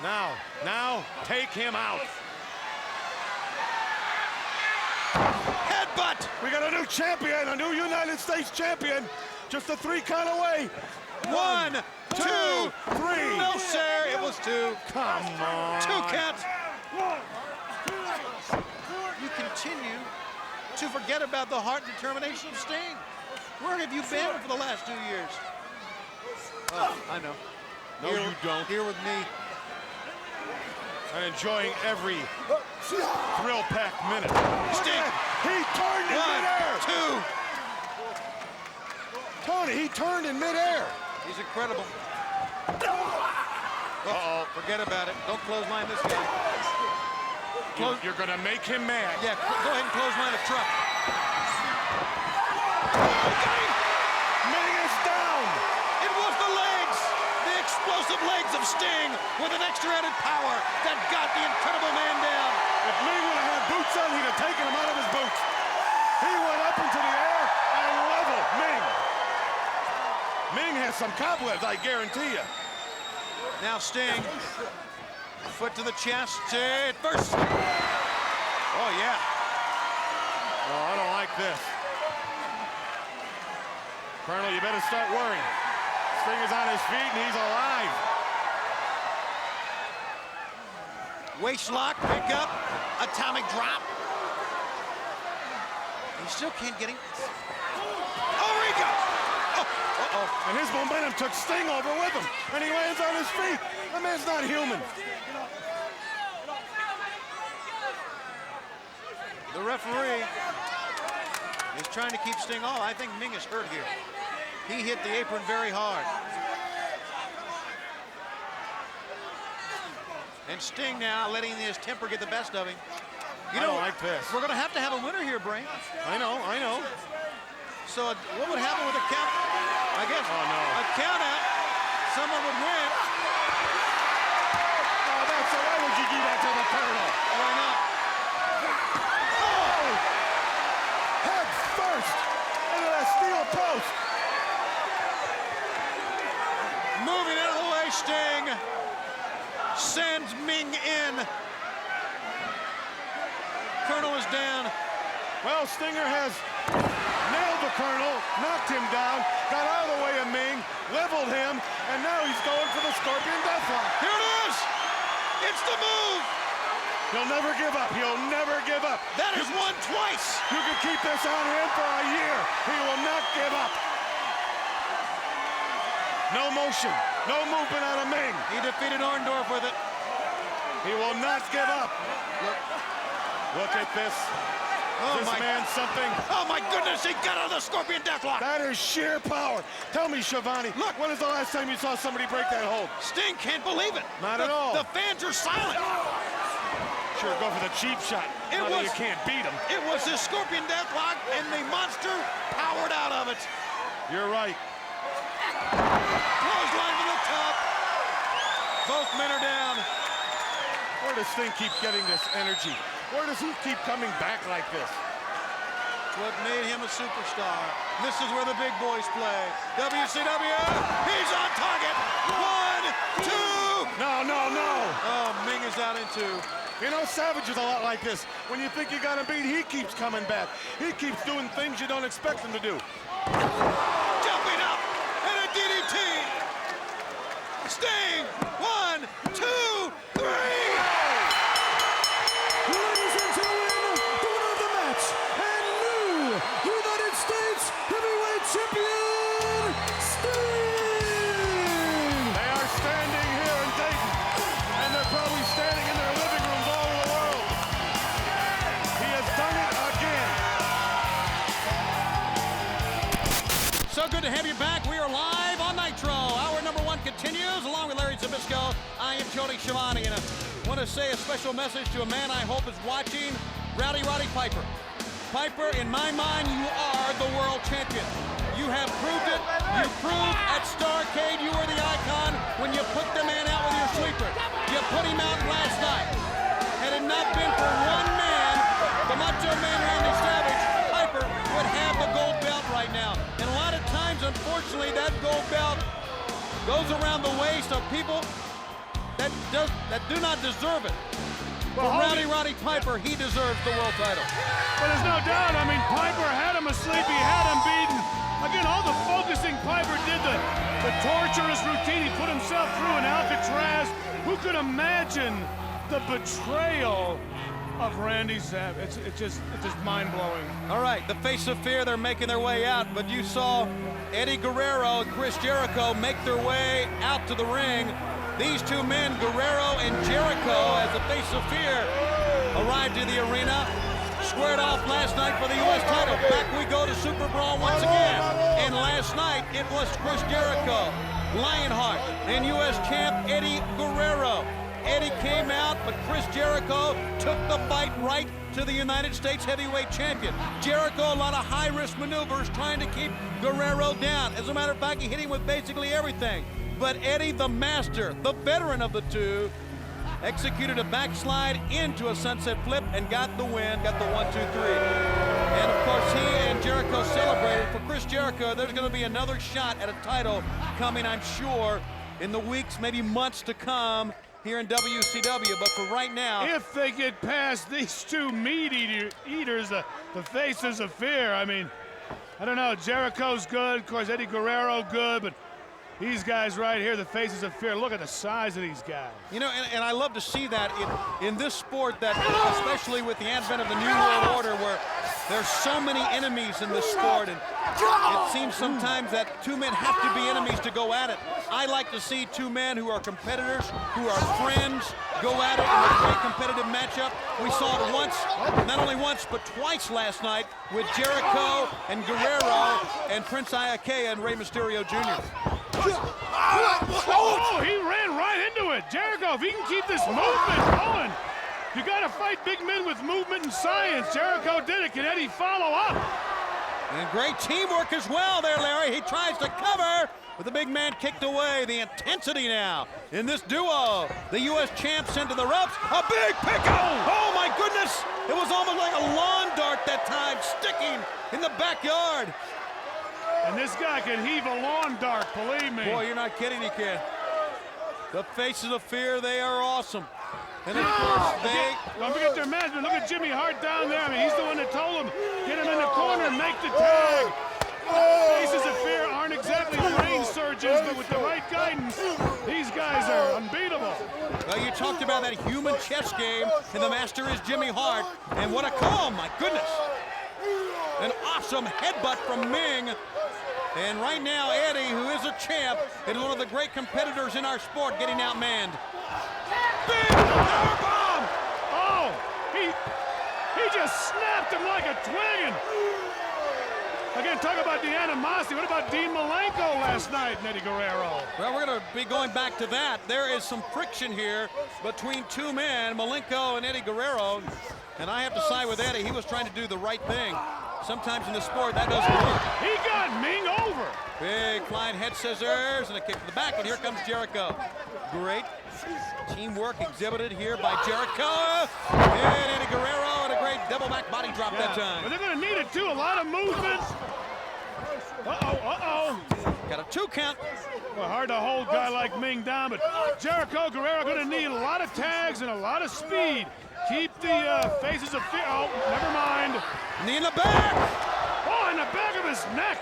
[SPEAKER 4] Now, take him out.
[SPEAKER 6] Headbutt.
[SPEAKER 4] We got a new champion, a new United States champion. Just a 3 count away.
[SPEAKER 6] 1, 2, 3. No, sir. It was 2.
[SPEAKER 4] Come on.
[SPEAKER 6] 2 counts. You continue to forget about the heart and determination of Sting. Where have you been for the last 2 years? Oh, I know.
[SPEAKER 4] No, you don't.
[SPEAKER 6] Here with me.
[SPEAKER 4] And enjoying every thrill-packed minute.
[SPEAKER 6] Sting.
[SPEAKER 4] He turned in
[SPEAKER 6] 1,
[SPEAKER 4] midair.
[SPEAKER 6] 2.
[SPEAKER 4] Tony, he turned in midair.
[SPEAKER 6] He's incredible. Uh-oh. Forget about it. Don't clothesline this guy.
[SPEAKER 4] You're going to make him mad.
[SPEAKER 6] Yeah, go ahead and clothesline a truck.
[SPEAKER 4] Ming is down.
[SPEAKER 6] It was the legs, the explosive legs of Sting with an extra added power that got the Incredible Man down.
[SPEAKER 4] If Ming would have had boots on, he'd have taken him out of his boots. He went up into the air and leveled Ming. Ming has some cobwebs, I guarantee you.
[SPEAKER 6] Now Sting, foot to the chest, first. Oh yeah.
[SPEAKER 4] Oh, I don't like this. Colonel, you better start worrying. Sting is on his feet and he's alive.
[SPEAKER 6] Waist lock, pick up, atomic drop. He still can't get him. Over he goes.
[SPEAKER 4] And his momentum took Sting over with him. And he lands on his feet. The man's not human.
[SPEAKER 6] The referee is trying to keep Sting off. I think Ming is hurt here. He hit the apron very hard. And Sting now letting his temper get the best of him. You know,
[SPEAKER 2] I don't like this.
[SPEAKER 6] We're going to have a winner here, Brain.
[SPEAKER 2] I know.
[SPEAKER 6] So what would happen with a count? I guess a count out, someone would win.
[SPEAKER 2] Oh, that's why would you do that to the Colonel?
[SPEAKER 6] Why not?
[SPEAKER 2] Oh! Head first into that steel post.
[SPEAKER 6] Moving out of the way, Sting sends Ming in. Colonel is down.
[SPEAKER 2] Well, Stinger has nailed the Colonel, knocked him down, got out of the way of Ming, leveled him, and now he's going for the Scorpion Deathlock.
[SPEAKER 6] Here it is! It's the move!
[SPEAKER 2] He'll never give up. He'll never give up.
[SPEAKER 6] That is won twice!
[SPEAKER 2] You can keep this on him for a year. He will not give up. No motion, no movement out of Ming.
[SPEAKER 6] He defeated Orndorff with it.
[SPEAKER 2] He will not give up. Look at this.
[SPEAKER 6] Oh,
[SPEAKER 2] This man something.
[SPEAKER 6] Oh my goodness, he got out of the Scorpion Deathlock!
[SPEAKER 2] That is sheer power. Tell me, Schiavone,
[SPEAKER 6] Look.
[SPEAKER 2] when is the last time you saw somebody break that hold?
[SPEAKER 6] Sting can't believe it.
[SPEAKER 2] Not at all.
[SPEAKER 6] The fans are silent.
[SPEAKER 2] Sure, go for the cheap shot.
[SPEAKER 6] It
[SPEAKER 2] Not that
[SPEAKER 6] was-
[SPEAKER 2] you can't beat him.
[SPEAKER 6] It was his Scorpion Deathlock, and the monster powered out of it.
[SPEAKER 2] You're right.
[SPEAKER 6] Clothesline to the top. Both men are down.
[SPEAKER 2] Where does Sting keep getting this energy? Where does he keep coming back like this?
[SPEAKER 6] It's what made him a superstar. This is where the big boys play. WCW, he's on target. 1, 2.
[SPEAKER 2] No.
[SPEAKER 6] Oh, Ming is out in 2.
[SPEAKER 2] You know, Savage is a lot like this. When you think you got him beat, he keeps coming back. He keeps doing things you don't expect him to do.
[SPEAKER 6] Jumping up and a DDT. Sting, 1, 2, 3.
[SPEAKER 9] Ladies and gentlemen, the winner of the match and new United States Heavyweight Champion, Sting!
[SPEAKER 2] They are standing here in Dayton, and they're probably standing in their living rooms all over the world. He has done it again.
[SPEAKER 6] So good to have you back. We are live on Nitro. Hour number 1 continues, along with Larry Zbyszko. I am Tony Schiavone, and I want to say a special message to a man I hope is watching, Rowdy Roddy Piper. Piper, in my mind, you are the world champion. You have proved it. You proved at Starrcade you were the icon when you put the man out with your sweeper. You put him out last night. Had it not been for one man, the Macho Man Randy Savage, Piper would have the gold belt right now. And a lot of times, unfortunately, that gold belt goes around the waist of people that do not deserve it. For Rowdy Roddy Piper, he deserves the world title.
[SPEAKER 10] But there's no doubt, I mean, Piper had him asleep, he had him beaten. Again, all the focusing Piper did, the torturous routine he put himself through in Alcatraz. Who could imagine the betrayal of Randy Savage? It's just mind-blowing.
[SPEAKER 6] All right, the Face of Fear, they're making their way out, but you saw Eddie Guerrero and Chris Jericho make their way out to the ring. These two men, Guerrero and Jericho, as the Face of Fear arrived to the arena, squared off last night for the U.S. title. Back we go to Super Brawl once again. And last night, it was Chris Jericho, Lionheart, and U.S. champ Eddie Guerrero. Eddie came out, but Chris Jericho took the fight right to the United States heavyweight champion. Jericho, a lot of high-risk maneuvers trying to keep Guerrero down. As a matter of fact, he hit him with basically everything. But Eddie, the master, the veteran of the two, executed a backslide into a sunset flip and got the win, got the 1, 2, 3. And of course, he and Jericho celebrated. For Chris Jericho, there's going to be another shot at a title coming, I'm sure, in the weeks, maybe months to come here in WCW. But for right now,
[SPEAKER 10] If they get past these two meat eaters, the Faces of Fear, I mean, I don't know, Jericho's good, of course, Eddie Guerrero good, but these guys right here, the Faces of Fear, look at the size of these guys.
[SPEAKER 6] you know, and I love to see that in this sport, that especially with the advent of the New World Order, where There's so many enemies in this sport, and it seems sometimes that two men have to be enemies to go at it. I like to see two men who are competitors, who are friends, go at it in a great competitive matchup. We saw it once, not only once, but twice last night with Jericho and Guerrero and Prince Iakea and Rey Mysterio Jr.
[SPEAKER 10] Oh, he ran right into it. Jericho, if he can keep this movement going, you got to fight big men with movement and science. Jericho did it. Can Eddie follow up?
[SPEAKER 6] And great teamwork as well there, Larry. He tries to cover, but the big man kicked away. The intensity now in this duo. The U.S. champ sent to the ropes. A big pickup. Oh, my goodness. It was almost like a lawn dart that time, sticking in the backyard.
[SPEAKER 10] And this guy can heave a lawn dart, believe me.
[SPEAKER 6] Boy, you're not kidding, he can. The faces of fear, they are awesome. And of course,
[SPEAKER 10] don't forget their management. Look at Jimmy Hart down there. I mean, he's the one that told him, get him in the corner and make the tag. Faces of fear aren't exactly brain surgeons, but with the right guidance, these guys are unbeatable.
[SPEAKER 6] Well, you talked about that human chess game, and the master is Jimmy Hart. And what a call, my goodness. An awesome headbutt from Ming. And right now, Eddie, who is a champ, is one of the great competitors in our sport, getting outmanned. Big powerbomb!
[SPEAKER 10] Oh, he just snapped him like a twig. And again, talk about the animosity. What about Dean Malenko last night and Eddie Guerrero?
[SPEAKER 6] Well, we're going to be going back to that. There is some friction here between two men, Malenko and Eddie Guerrero. And I have to side with Eddie. He was trying to do the right thing. Sometimes in the sport, that doesn't work.
[SPEAKER 10] He got Ming over.
[SPEAKER 6] Big flying head scissors and a kick to the back, and here comes Jericho. Great teamwork exhibited here by Jericho. And Eddie Guerrero, and a great double back body drop that time.
[SPEAKER 10] But they're going to need it, too. A lot of movement. Got
[SPEAKER 6] a 2 count.
[SPEAKER 10] Well, hard to hold a guy like Ming down, but Jericho, Guerrero going to need a lot of tags and a lot of speed. Keep the faces of fear. Oh, never mind.
[SPEAKER 6] Knee in the back.
[SPEAKER 10] Oh, in the back of his neck.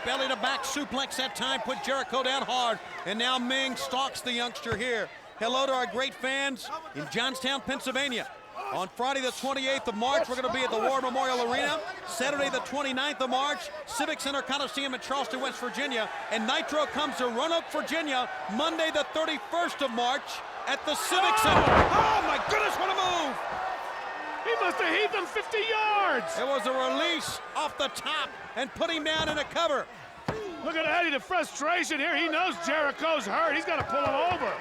[SPEAKER 6] Belly to back suplex that time, put Jericho down hard. And now Ming stalks the youngster here. Hello to our great fans in Johnstown, Pennsylvania. On Friday the 28th of March, we're going to be at the War Memorial Arena. Saturday the 29th of March, Civic Center Coliseum in Charleston, West Virginia. And Nitro comes to Roanoke, Virginia, Monday the 31st of March at the Civic Center. Oh my goodness, what a move!
[SPEAKER 10] He must have heaved him 50 yards.
[SPEAKER 6] It was a release off the top and put him down in a cover.
[SPEAKER 10] Look at Eddie, the frustration here. He knows Jericho's hurt. He's got to pull him over.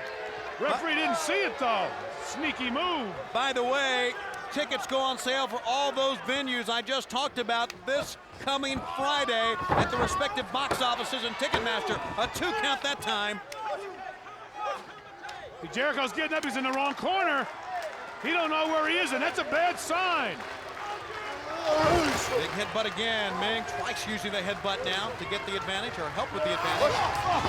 [SPEAKER 10] Referee didn't see it, though. Sneaky move.
[SPEAKER 6] By the way, tickets go on sale for all those venues I just talked about this coming Friday at the respective box offices and Ticketmaster. A 2 count that time.
[SPEAKER 10] Jericho's getting up. He's in the wrong corner. He don't know where he is, and that's a bad sign.
[SPEAKER 6] Big headbutt again. Ming twice using the headbutt now to get the advantage or help with the advantage.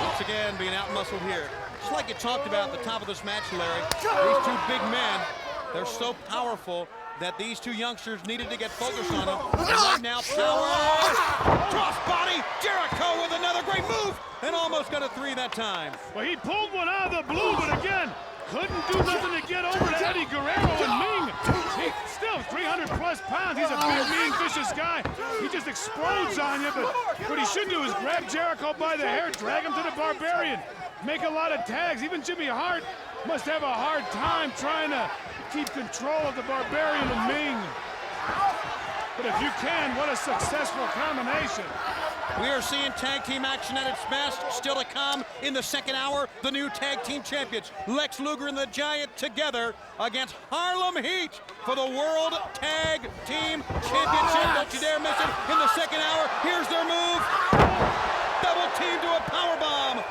[SPEAKER 6] Once again, being out-muscled here. Just like you talked about at the top of this match, Larry, these two big men, they're so powerful that these two youngsters needed to get focused on them. And right now, power, cross body, Jericho with another great move, and almost got a 3 that time.
[SPEAKER 10] Well, he pulled one out of the blue, but again, couldn't do nothing to get over to Eddie Guerrero and Ming. He still 300+ pounds. He's a big, mean, vicious guy. He just explodes on you, but what he should do is grab Jericho by the hair, drag him to the Barbarian, make a lot of tags. Even Jimmy Hart must have a hard time trying to keep control of the Barbarian and Ming. But if you can, what a successful combination.
[SPEAKER 6] We are seeing tag team action at its best. Still to come in the second hour, the new tag team champions, Lex Luger and the Giant, together against Harlem Heat for the World Tag Team Championship. Don't you dare miss it in the second hour. Here's their move. Double team to a powerbomb.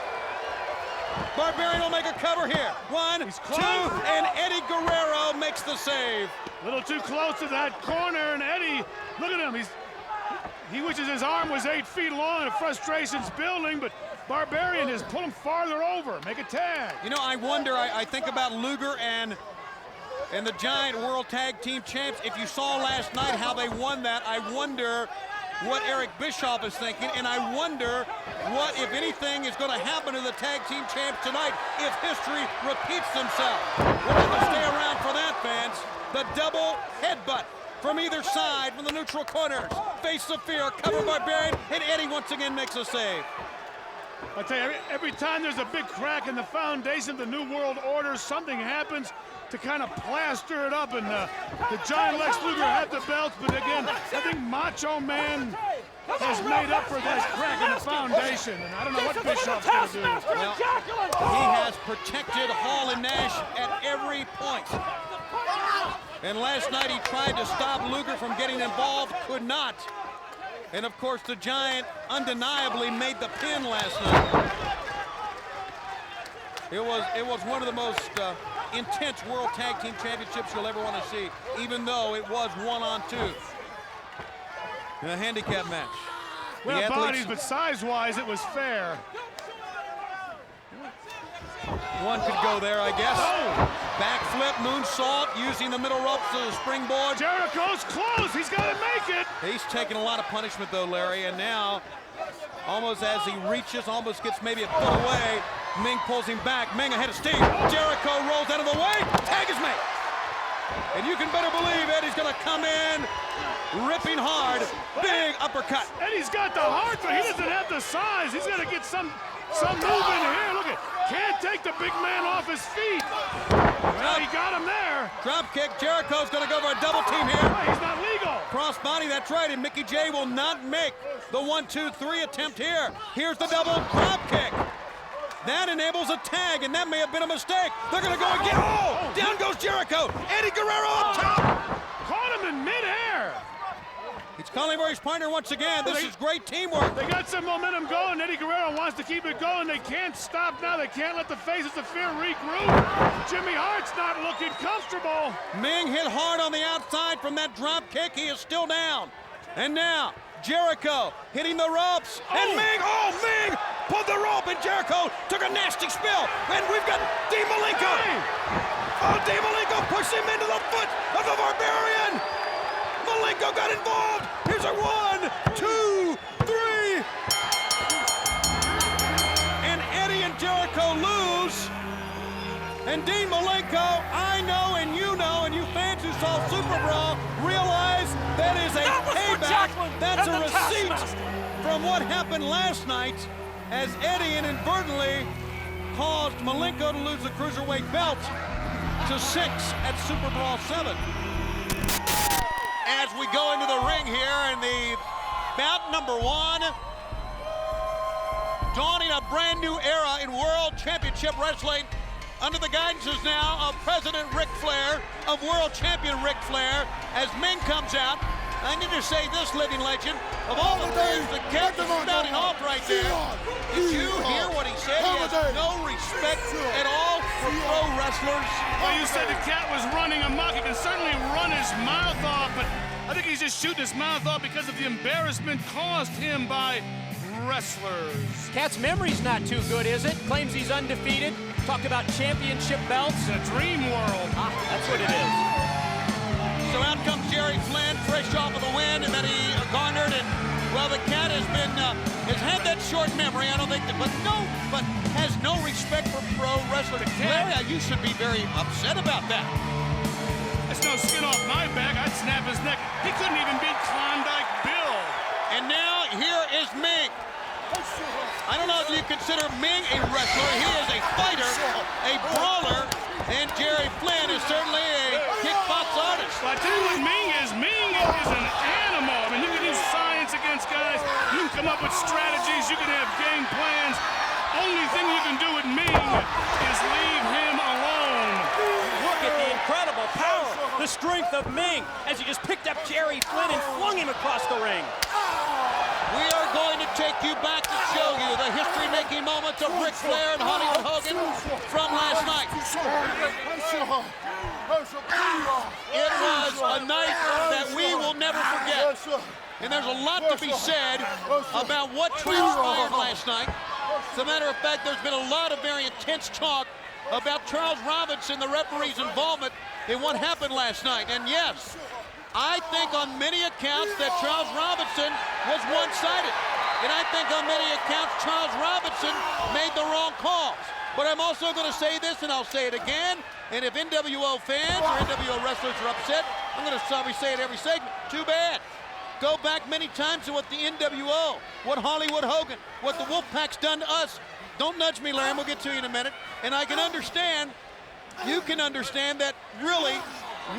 [SPEAKER 6] Barbarian will make a cover here. 1, 2, and Eddie Guerrero makes the save.
[SPEAKER 10] A little too close to that corner, and Eddie, look at him. He wishes his arm was 8 feet long and frustration's building, but Barbarian has pulled him farther over. Make a tag.
[SPEAKER 6] You know, I wonder, I think about Luger and the Giant World Tag Team Champs. If you saw last night how they won that, I wonder what Eric Bischoff is thinking, and I wonder what, if anything, is going to happen to the Tag Team Champs tonight if history repeats themselves. We'll have to stay around for that, fans. The double headbutt from either side from the neutral corners. Face of fear, cover Barbarian, and Eddie once again makes a save.
[SPEAKER 10] I tell you, every time there's a big crack in the foundation of the New World Order, something happens to kind of plaster it up, and the Giant Lex Luger had the belt, but again, I think Macho Man has made up for that crack in the foundation, and I don't know what Bischoff's going to do.
[SPEAKER 6] Well, he has protected Hall and Nash at every point. And last night he tried to stop Luger from getting involved, could not. And of course the Giant undeniably made the pin last night. It was one of the most intense World Tag Team Championships you'll ever want to see, even though it was 1-on-2. In a handicap match.
[SPEAKER 10] Well, bodies, but size-wise, it was fair.
[SPEAKER 6] One could go there, I guess. Oh. Backflip, moonsault, using the middle ropes as a springboard.
[SPEAKER 10] Jericho's close. He's got to make it.
[SPEAKER 6] He's taking a lot of punishment, though, Larry, and now, almost as he reaches, almost gets maybe a foot away, Ming pulls him back. Ming ahead of Steve. Jericho rolls out of the way. Tag is made. And you can better believe Eddie's going to come in, ripping hard. Big uppercut.
[SPEAKER 10] Eddie's got the heart, but he doesn't have the size. He's got to get some move in here. Look at, can't take the big man off his feet. Well, he got him there.
[SPEAKER 6] Drop kick. Jericho's going to go for a double team here.
[SPEAKER 10] Oh, he's not legal.
[SPEAKER 6] Cross body, that's right, and Mickey J will not make the 1-2-3 attempt here. Here's the double drop kick. That enables a tag, and that may have been a mistake. They're going to go again. Oh! Down goes Jericho. Eddie Guerrero up top.
[SPEAKER 10] Caught him in midair.
[SPEAKER 6] He's calling for his partner once again. This is great teamwork.
[SPEAKER 10] They got some momentum going. Eddie Guerrero wants to keep it going. They can't stop now. They can't let the Faces of Fear regroup. Jimmy Hart's not looking comfortable.
[SPEAKER 6] Ming hit hard on the outside from that drop kick. He is still down. And now, Jericho hitting the ropes. And Ming, pulled the rope, and Jericho took a nasty spill. And we've got Dean Malenko. Oh, Dean Malenko pushed him into the foot of the Barbarian. Malenko got involved. Here's a 1, 2, 3. And Eddie and Jericho lose. And Dean Malenko, I know and you fans who saw Super Brawl realize that is a payback. That's a receipt from what happened last night as Eddie inadvertently caused Malenko to lose the Cruiserweight belt to 6 at Super Brawl 7. As we go into the ring here in the bout number 1, dawning a brand new era in World Championship Wrestling under the guidances now of President Ric Flair, of World Champion Ric Flair, as Ming comes out. I need to say this, living legend, of all the things the cat was spouting off right there, did you hear what he said? He has no respect at all for pro wrestlers.
[SPEAKER 10] Well, you said the cat was running amok. He can certainly run his mouth off, but I think he's just shooting his mouth off because of the embarrassment caused him by wrestlers.
[SPEAKER 11] Cat's memory's not too good, is it? Claims he's undefeated. Talked about championship belts.
[SPEAKER 10] The dream world.
[SPEAKER 11] Ah, that's what it is.
[SPEAKER 6] So out comes Jerry Flynn, fresh off of the win that he garnered, and well, the cat has had that short memory. I don't think that, but has no respect for pro wrestling. Larry, you should be very upset about that.
[SPEAKER 10] That's no skin off my back. I'd snap his neck. He couldn't even beat Klondike Bill.
[SPEAKER 6] And now here is Ming. I don't know if you consider Ming a wrestler. He is a fighter, a brawler, and Jerry Flynn is certainly a kickbox artist.
[SPEAKER 10] Well, I tell you what Ming is. Ming is an animal. I mean, you can use science against guys. You can come up with strategies. You can have game plans. Only thing you can do with Ming is leave him alone.
[SPEAKER 11] Look at the incredible power, the strength of Ming as he just picked up Jerry Flynn and flung him across the ring.
[SPEAKER 6] We are going to take you back to show you the history-making moments of Ric Flair and Hollywood Hogan from last night. It was a night that we will never forget. And there's a lot to be said about what transpired last night. As a matter of fact, there's been a lot of very intense talk about Charles Robinson, the referee's involvement in what happened last night. And yes, I think on many accounts that Charles Robinson was one-sided. And I think on many accounts Charles Robinson made the wrong calls. But I'm also going to say this, and I'll say it again. And if NWO fans or NWO wrestlers are upset, I'm going to probably say it every segment. Too bad. Go back many times to what the NWO, what Hollywood Hogan, what the Wolfpack's done to us. Don't nudge me, Larry. We'll get to you in a minute. And I can understand, you can understand that really,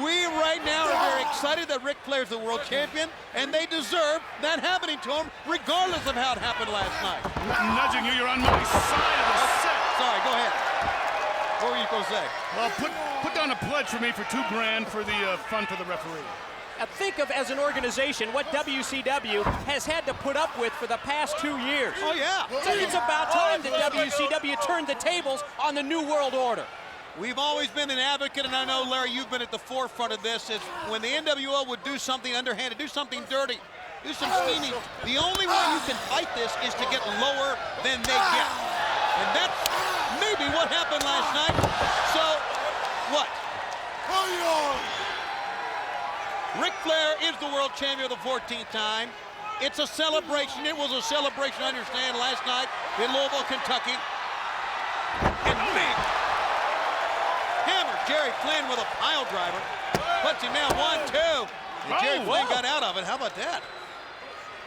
[SPEAKER 6] we right now are very excited that Ric Flair's the world champion, and they deserve that happening to him, regardless of how it happened last night.
[SPEAKER 10] I'm nudging you. You're on my side of the set.
[SPEAKER 6] Sorry, go ahead. What were you going to say?
[SPEAKER 10] Well, put down a pledge for me for $2,000 for the fund for the referee.
[SPEAKER 11] Think of, as an organization, what WCW has had to put up with for the past 2 years.
[SPEAKER 6] Oh, yeah.
[SPEAKER 11] So it's about time that WCW turned the tables on the New World Order.
[SPEAKER 6] We've always been an advocate, and I know, Larry, you've been at the forefront of this, is when the NWO would do something underhanded, do something dirty, do some scheming, the only way you can fight this is to get lower than they get. And that's maybe what happened last night. So, what? Ric Flair is the world champion the 14th time. It's a celebration. It was a celebration, I understand, last night in Louisville, Kentucky. And Ming hammers Jerry Flynn with a pile driver. Puts him down 1-2. And Jerry Flynn got out of it. How about that?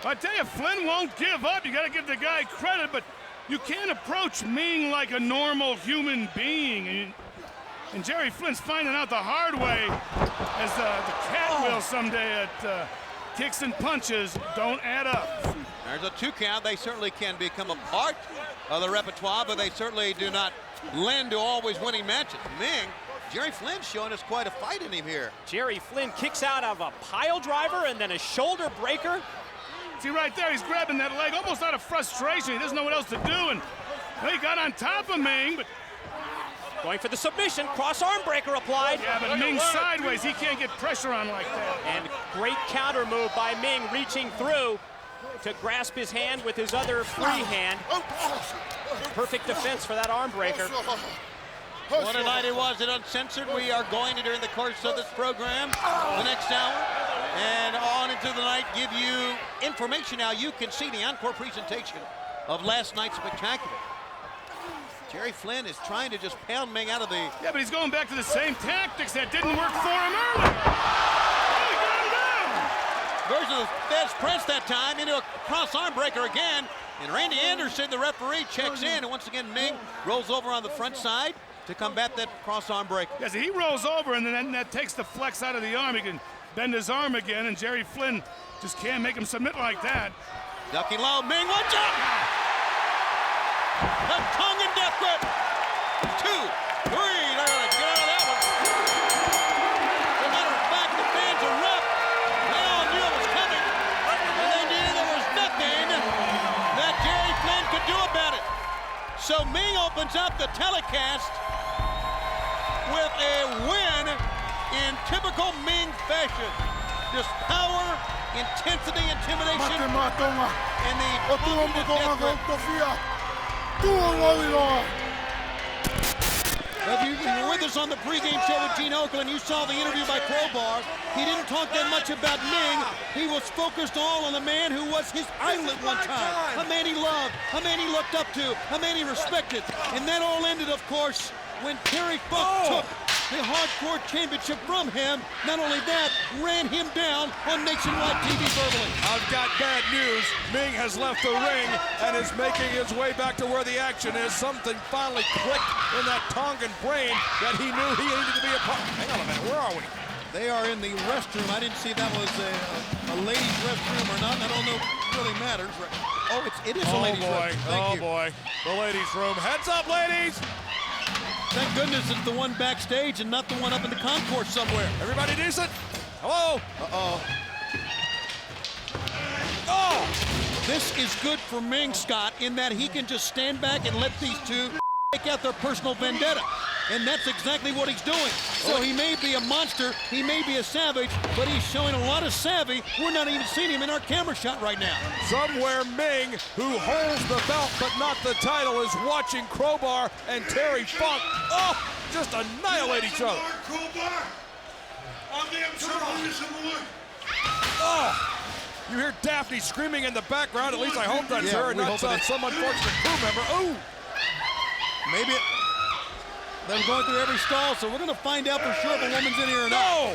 [SPEAKER 10] I tell you, Flynn won't give up. You got to give the guy credit, but you can't approach Ming like a normal human being. And Jerry Flynn's finding out the hard way, as the cat will someday at kicks and punches don't add up.
[SPEAKER 6] There's a 2 count. They certainly can become a part of the repertoire, but they certainly do not lend to always winning matches. Ming, Jerry Flynn's showing us quite a fight in him here.
[SPEAKER 11] Jerry Flynn kicks out of a pile driver and then a shoulder breaker.
[SPEAKER 10] See right there, he's grabbing that leg almost out of frustration. He doesn't know what else to do, and he got on top of Ming, but
[SPEAKER 11] going for the submission, cross arm breaker applied.
[SPEAKER 10] Yeah, but Ming sideways, he can't get pressure on like that.
[SPEAKER 11] And great counter move by Ming, reaching through to grasp his hand with his other free hand. Perfect defense for that arm breaker.
[SPEAKER 6] What a night it was at Uncensored. We are going to, during the course of this program, the next hour, and on into the night, give you information now. You can see the encore presentation of last night's spectacular. Jerry Flynn is trying to just pound Ming out of the...
[SPEAKER 10] Yeah, but he's going back to the same tactics that didn't work for him earlier. Oh, he got him down.
[SPEAKER 6] Version of the Feds press that time into a cross arm breaker again. And Randy Anderson, the referee, checks in. And once again, Ming rolls over on the front side to combat that cross arm breaker.
[SPEAKER 10] Yes, he rolls over, and then that takes the flex out of the arm. He can bend his arm again, and Jerry Flynn just can't make him submit like that.
[SPEAKER 6] Ducking low, Ming, watch out! The tongue and death grip. 2, 3, they're gonna get out of that one. As a matter of fact, the fans are rough. They all knew it was coming. And they knew there was nothing that Jerry Flynn could do about it. So Ming opens up the telecast with a win in typical Ming fashion. Just power, intensity, intimidation, and the tongue and death grip. If you were with us on the pregame show with Gene Okerlund, you saw the interview by Crowbar. He didn't talk that much about Ming. He was focused all on the man who was his idol at one time, a man he loved, a man he looked up to, a man he respected. And that all ended, of course, when Terry Funk took the Hardcore Championship from him. Not only that, ran him down on nationwide TV verbally.
[SPEAKER 12] I've got bad news. Ming has left the ring and is making his way back to where the action is. Something finally clicked in that Tongan brain that he knew he needed to be a part. Hang on a minute, where are we?
[SPEAKER 6] They are in the restroom. I didn't see that was a ladies' restroom or not. I don't know if it really matters. Oh, it is a ladies' restroom. Thank you.
[SPEAKER 12] Boy, the ladies' room. Heads up, ladies!
[SPEAKER 6] Thank goodness it's the one backstage and not the one up in the concourse somewhere.
[SPEAKER 12] Everybody decent? Hello?
[SPEAKER 6] Uh-oh. Oh! This is good for Ming, Scott, in that he can just stand back and let these two take out their personal vendetta. And that's exactly what he's doing. So he may be a monster, he may be a savage, but he's showing a lot of savvy. We're not even seeing him in our camera shot right now.
[SPEAKER 12] Somewhere Ming, who holds the belt but not the title, is watching Crowbar and Terry Funk. Oh, just annihilate each other. Oh, you hear Daphne screaming in the background. At least I hope that's her and not some unfortunate crew member. Oh,
[SPEAKER 6] maybe They're going through every stall, so we're going to find out for sure if a woman's in here or not.
[SPEAKER 12] No!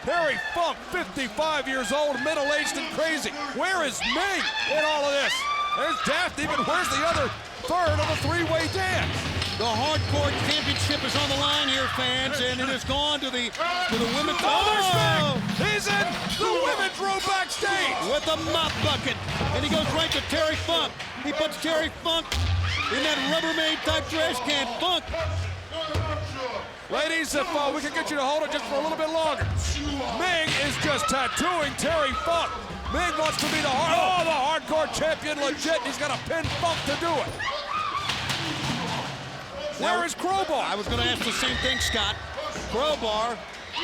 [SPEAKER 12] Terry Funk, 55 years old, middle-aged and crazy. Where is Ming in all of this? There's Daphne, but where's the other third of the three-way dance?
[SPEAKER 6] The Hardcore Championship is on the line here, fans, and it has gone to the women's.
[SPEAKER 12] Oh, there's Ming! He's in the women's row backstage!
[SPEAKER 6] With a mop bucket, and he goes right to Terry Funk. He puts Terry Funk in that Rubbermaid type trash can. Funk.
[SPEAKER 12] Ladies, if we can get you to hold it just for a little bit longer. Ming is just tattooing Terry Funk. Ming wants to be the hardcore champion legit. He's got to pin Funk to do it. Where is Crowbar?
[SPEAKER 6] I was going to ask the same thing, Scott. Crowbar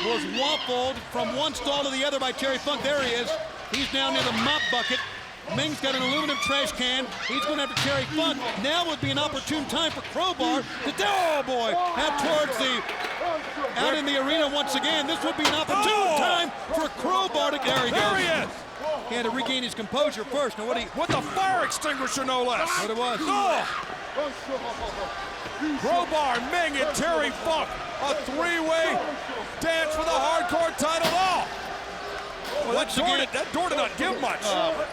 [SPEAKER 6] was waffled from one stall to the other by Terry Funk. There he is. He's down near the mop bucket. Ming's got an aluminum trash can. He's going after Terry Funk. Now would be an opportune time for Crowbar to, oh boy, out towards out in the arena once again. This would be an opportune time for Crowbar to, there he goes.
[SPEAKER 12] There he is.
[SPEAKER 6] He had to regain his composure first. Now
[SPEAKER 12] with the fire extinguisher, no less.
[SPEAKER 6] What it was.
[SPEAKER 12] Oh. Crowbar, Ming, and Terry Funk. A three-way dance for the hardcore title. Oh! Well, that door did not give much. Oh!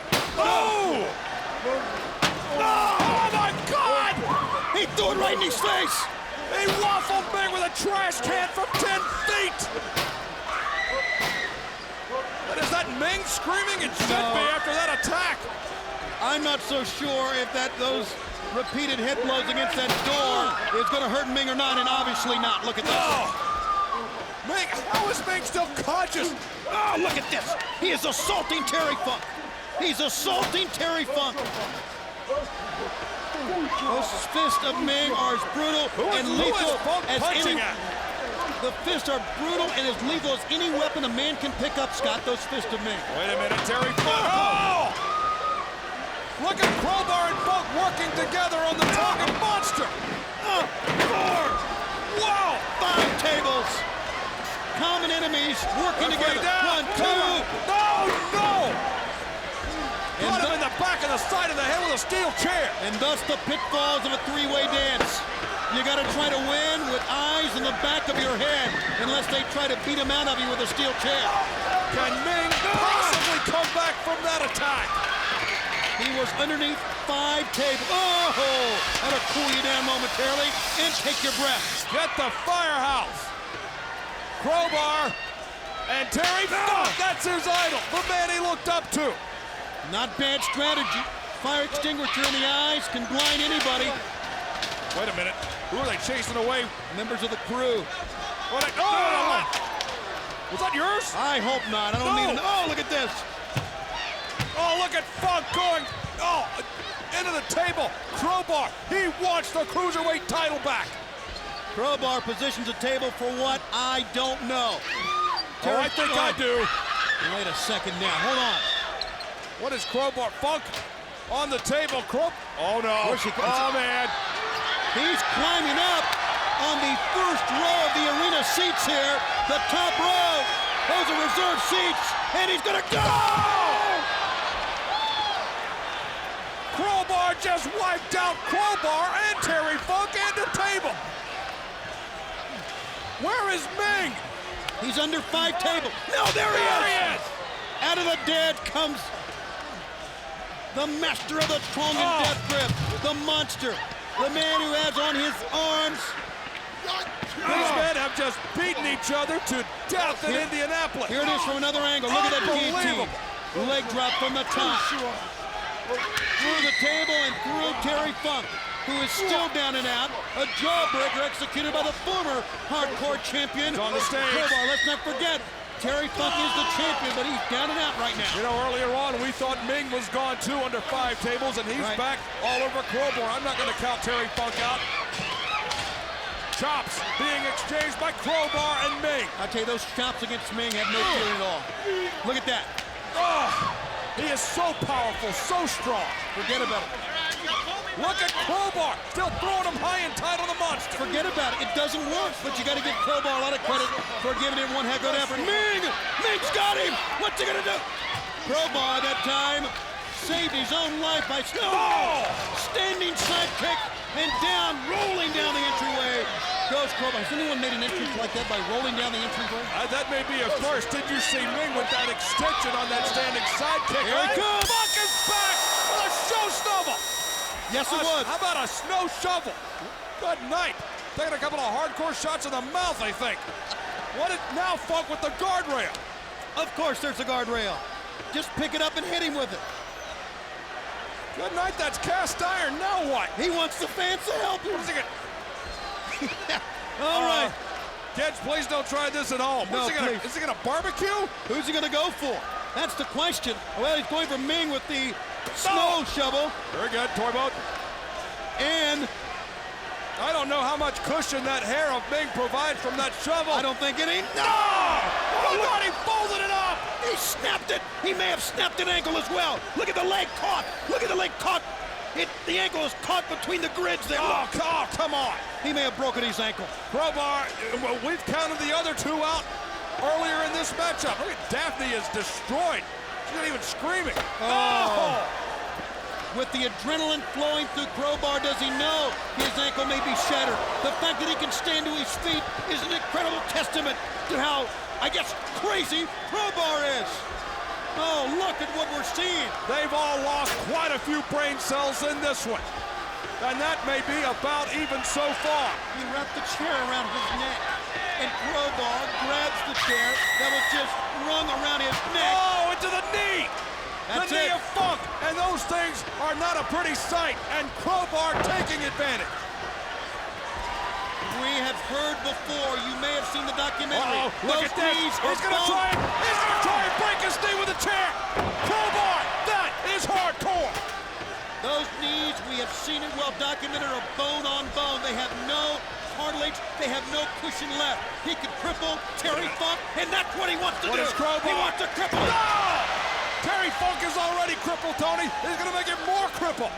[SPEAKER 12] Oh, my God!
[SPEAKER 6] He threw it right in his face.
[SPEAKER 12] He waffled Ming with a trash can from 10 feet. But is that Ming screaming? It should be after that attack.
[SPEAKER 6] I'm not so sure if those repeated head blows against that door is going to hurt Ming or not, and obviously not. Look at this.
[SPEAKER 12] Oh. Ming, how is Ming still conscious?
[SPEAKER 6] Oh, look at this. He is assaulting Terry Funk. He's assaulting Terry Funk. Those fists of Ming are as brutal and lethal as any. The fists are brutal and as lethal as any weapon a man can pick up, Scott. Those fists of Ming.
[SPEAKER 12] Wait a minute, Terry Funk. Oh! Look at Crowbar and Funk working together on the Tongan Monster. 4. Wow!
[SPEAKER 6] 5 tables. Common enemies working together.
[SPEAKER 12] Down.
[SPEAKER 6] 1, 2.
[SPEAKER 12] No! Got him in the back of the side of the head with a steel chair.
[SPEAKER 6] And thus the pitfalls of a three-way dance. You got to try to win with eyes in the back of your head, unless they try to beat him out of you with a steel chair.
[SPEAKER 12] Can Ming possibly come back from that attack?
[SPEAKER 6] He was underneath 5 tables. Oh! That'll cool you down momentarily and take your breath.
[SPEAKER 12] Get the firehouse. Crowbar and Terry Funk. That's his idol. The man he looked up to.
[SPEAKER 6] Not bad strategy. Fire extinguisher in the eyes can blind anybody.
[SPEAKER 12] Wait a minute. Who are they chasing away?
[SPEAKER 6] Members of the crew.
[SPEAKER 12] Was that yours?
[SPEAKER 6] I hope not. I don't need it. Oh, look at this.
[SPEAKER 12] Oh, look at Funk going. Oh, into the table. Crowbar. He wants the Cruiserweight title back.
[SPEAKER 6] Crowbar positions a table for what? I don't know.
[SPEAKER 12] I think I do.
[SPEAKER 6] Wait a second now. Hold on.
[SPEAKER 12] What is Crowbar? Funk on the table. Oh, no. Oh, man.
[SPEAKER 6] He's climbing up on the first row of the arena seats here. The top row. Those are reserved seats. And he's going to go!
[SPEAKER 12] Crowbar just wiped out Crowbar and Terry Funk and the table. Where is Ming?
[SPEAKER 6] He's under 5 tables. No, there he is. Out of the dead comes the master of the Tongan death grip, the monster, the man who has on his arms.
[SPEAKER 12] These men have just beaten each other to death in Indianapolis.
[SPEAKER 6] Here it is from another angle. Look at that guillotine. Leg drop from the top. Through the table and through Terry Funk, who is still down and out. A jawbreaker executed by the former hardcore champion.
[SPEAKER 12] It's on the stage.
[SPEAKER 6] Crowbar. Let's not forget, Terry Funk is the champion, but he's down and out right now.
[SPEAKER 12] You know, earlier on, we thought Ming was gone too under 5 tables, and he's back all over Crowbar. I'm not going to count Terry Funk out. Chops being exchanged by Crowbar and Ming.
[SPEAKER 6] I tell you, those chops against Ming have no fear at all. Look at that.
[SPEAKER 12] He is so powerful, so strong.
[SPEAKER 6] Forget about it.
[SPEAKER 12] Look at Crowbar, still throwing him high and tight on the monster.
[SPEAKER 6] Forget about it. It doesn't work, but you got to give Crowbar a lot of credit for giving him one heck of an effort. Ming's got him. What's he going to do? Crowbar that time saved his own life by standing sidekick and down, rolling down the entryway. Goes Crowbar. Has anyone made an entrance like that by rolling down the entryway?
[SPEAKER 12] That may be a first. Did you see Ming with that extension on that standing sidekick?
[SPEAKER 6] Here he comes.
[SPEAKER 12] Funk is back with a show shovel.
[SPEAKER 6] Yes, it was.
[SPEAKER 12] How about a snow shovel? Good night. Taking a couple of hardcore shots in the mouth, I think. What is now Funk with the guardrail?
[SPEAKER 6] Of course there's a guardrail. Just pick it up and hit him with it.
[SPEAKER 12] Good night, that's cast iron. Now what?
[SPEAKER 6] He wants the fans to help him.
[SPEAKER 12] What's he gonna...
[SPEAKER 6] All right.
[SPEAKER 12] Kids, please don't try this at home.
[SPEAKER 6] No,
[SPEAKER 12] Is he gonna barbecue?
[SPEAKER 6] Who's he gonna go for? That's the question. Well, he's going for Ming with the snow shovel.
[SPEAKER 12] Very good, toy boat.
[SPEAKER 6] And
[SPEAKER 12] I don't know how much cushion that hair of Ming provides from that shovel.
[SPEAKER 6] I don't think any.
[SPEAKER 12] No! Oh, God, he folded it up!
[SPEAKER 6] He snapped it. He may have snapped an ankle as well. Look at the leg caught. Look at the leg caught. The ankle is caught between the grids there.
[SPEAKER 12] Oh, come on.
[SPEAKER 6] He may have broken his ankle.
[SPEAKER 12] Crowbar, we've counted the other two out earlier in this matchup. Look at Daphne is destroyed. She's not even screaming. Oh!
[SPEAKER 6] With the adrenaline flowing through Crowbar, does he know his ankle may be shattered? The fact that he can stand to his feet is an incredible testament to how, I guess, crazy Crowbar is. Oh, look at what we're seeing.
[SPEAKER 12] They've all lost quite a few brain cells in this one. And that may be about even so far.
[SPEAKER 6] He wrapped the chair around his neck. And Crowbar grabs the chair that was just rung around his neck.
[SPEAKER 12] Oh, into the knee.
[SPEAKER 6] That's
[SPEAKER 12] the knee
[SPEAKER 6] it.
[SPEAKER 12] of Funk. And those things are not a pretty sight. And Crowbar taking advantage.
[SPEAKER 6] We have heard before, you may have seen the documentary.
[SPEAKER 12] Look at this. He's going to try and break his knee with a chair. Crowbar, that is hardcore.
[SPEAKER 6] Those knees, we have seen it well documented, are bone on bone. They have no cartilage. They have no cushion left. He could cripple Terry Funk, and that's what he wants to do. He wants to cripple him.
[SPEAKER 12] No! Terry Funk is already crippled, Tony. He's going to make him more crippled.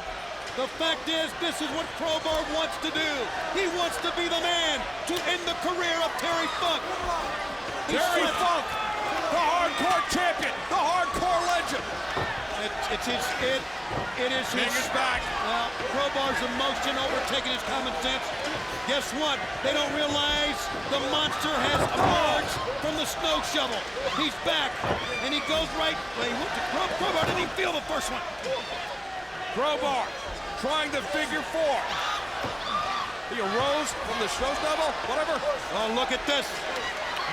[SPEAKER 6] The fact is, this is what Crowbar wants to do. He wants to be the man to end the career of Terry Funk.
[SPEAKER 12] Terry Funk, the hardcore champion, the hardcore legend.
[SPEAKER 6] It is
[SPEAKER 12] Ming is back.
[SPEAKER 6] Well, Crowbar's emotion overtaking his common sense. Guess what? They don't realize the monster has emerged from the snow shovel. He's back, and he goes right. Well, he went to Crowbar didn't even feel the first one.
[SPEAKER 12] Crowbar trying to figure four. He arose from the snow shovel, whatever.
[SPEAKER 6] Oh, look at this.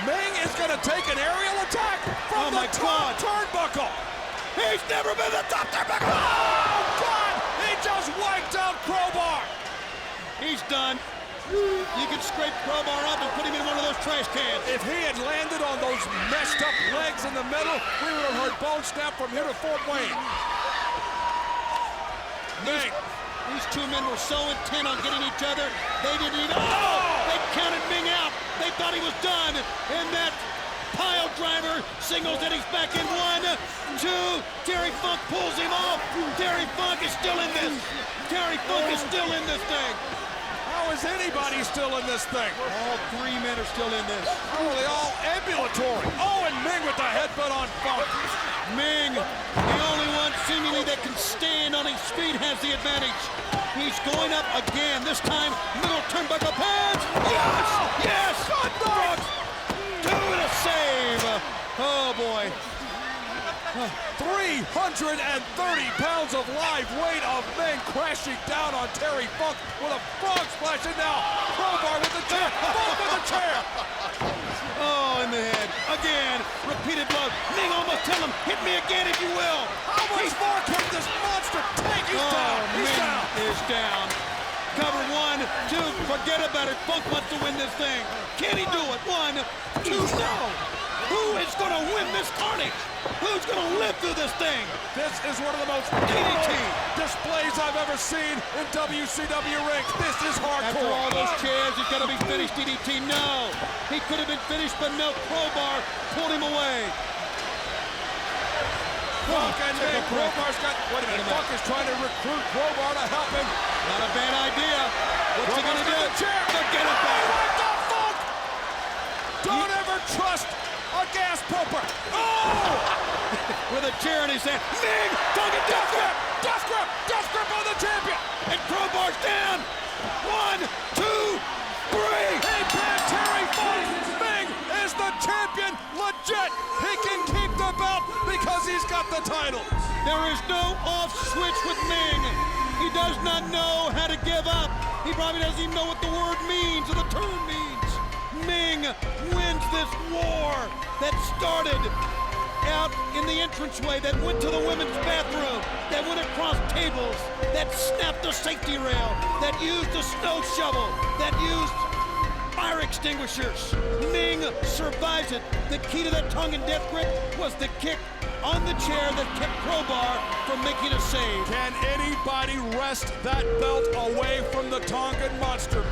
[SPEAKER 12] Ming is going to take an aerial attack from the top turnbuckle.
[SPEAKER 6] He's never been the top turnbuckle.
[SPEAKER 12] Oh, God! He just wiped out Crowbar.
[SPEAKER 6] He's done. You can scrape Crowbar up and put him in one of those trash cans.
[SPEAKER 12] If he had landed on those messed up legs in the middle, we would have heard bone snap from here to Fort Wayne.
[SPEAKER 6] These two men were so intent on getting each other, they didn't even. Oh! They counted Ming out. They thought he was done. And that pile driver signals that he's back in 1, 2. Terry Funk pulls him off. Terry Funk is still in this. Terry Funk is still in this thing.
[SPEAKER 12] How is anybody still in this thing?
[SPEAKER 6] All three men are still in this.
[SPEAKER 12] Oh, they all ambulatory. Oh, and Ming with the headbutt on Funk.
[SPEAKER 6] Ming, the only one seemingly that can stand on his feet, has the advantage. He's going up again. This time, middle turnbuckle pads. Yes! Yes! Good. Do the save. Oh, boy.
[SPEAKER 12] 330 pounds of live weight of Ming crashing down on Terry Funk with a frog splash, and now Crowbar with the chair. Funk with the chair.
[SPEAKER 6] Oh, in the head. Again, repeated blow. Ming almost tell him, hit me again if you will.
[SPEAKER 12] How much more can this monster take? He's down. He's
[SPEAKER 6] Ming
[SPEAKER 12] down.
[SPEAKER 6] is down. Cover 1, 2, forget about it. Funk wants to win this thing. Can he do it? 1, 2, no. Who is going to win this carnage? Who's going to live through this thing?
[SPEAKER 12] This is one of the most
[SPEAKER 6] DDT
[SPEAKER 12] displays I've ever seen in WCW rings. This is hardcore.
[SPEAKER 6] After all those chairs, he's got to be finished. DDT, no. He could have been finished, but no. Crowbar pulled him away.
[SPEAKER 12] Funk and Ming. Crowbar's got. Wait a minute. Funk is trying to recruit Crowbar to help him.
[SPEAKER 6] Not a bad idea. What's he going to do?
[SPEAKER 12] The chair.
[SPEAKER 6] Forget about it.
[SPEAKER 12] Right down Funk. Don't ever trust a gas pumper. Oh! with a chair in his hand. Ming, Tongan death grip! Death grip! Death grip on the champion! And crowbar's down! 1, 2, 3! A Panteri fight! Ming is the champion! Legit! He can keep the belt because he's got the title!
[SPEAKER 13] There is no off switch with Ming. He does not know how to give up. He probably doesn't even know what the word means or the term means. Ming wins this war that started out in the entranceway, that went to the women's bathroom, that went across tables, that snapped the safety rail, that used a snow shovel, that used fire extinguishers. Ming survives it. The key to that Tongan death grip was the kick on the chair that kept Crowbar from making a save.
[SPEAKER 12] Can anybody wrest that belt away from the Tongan monster?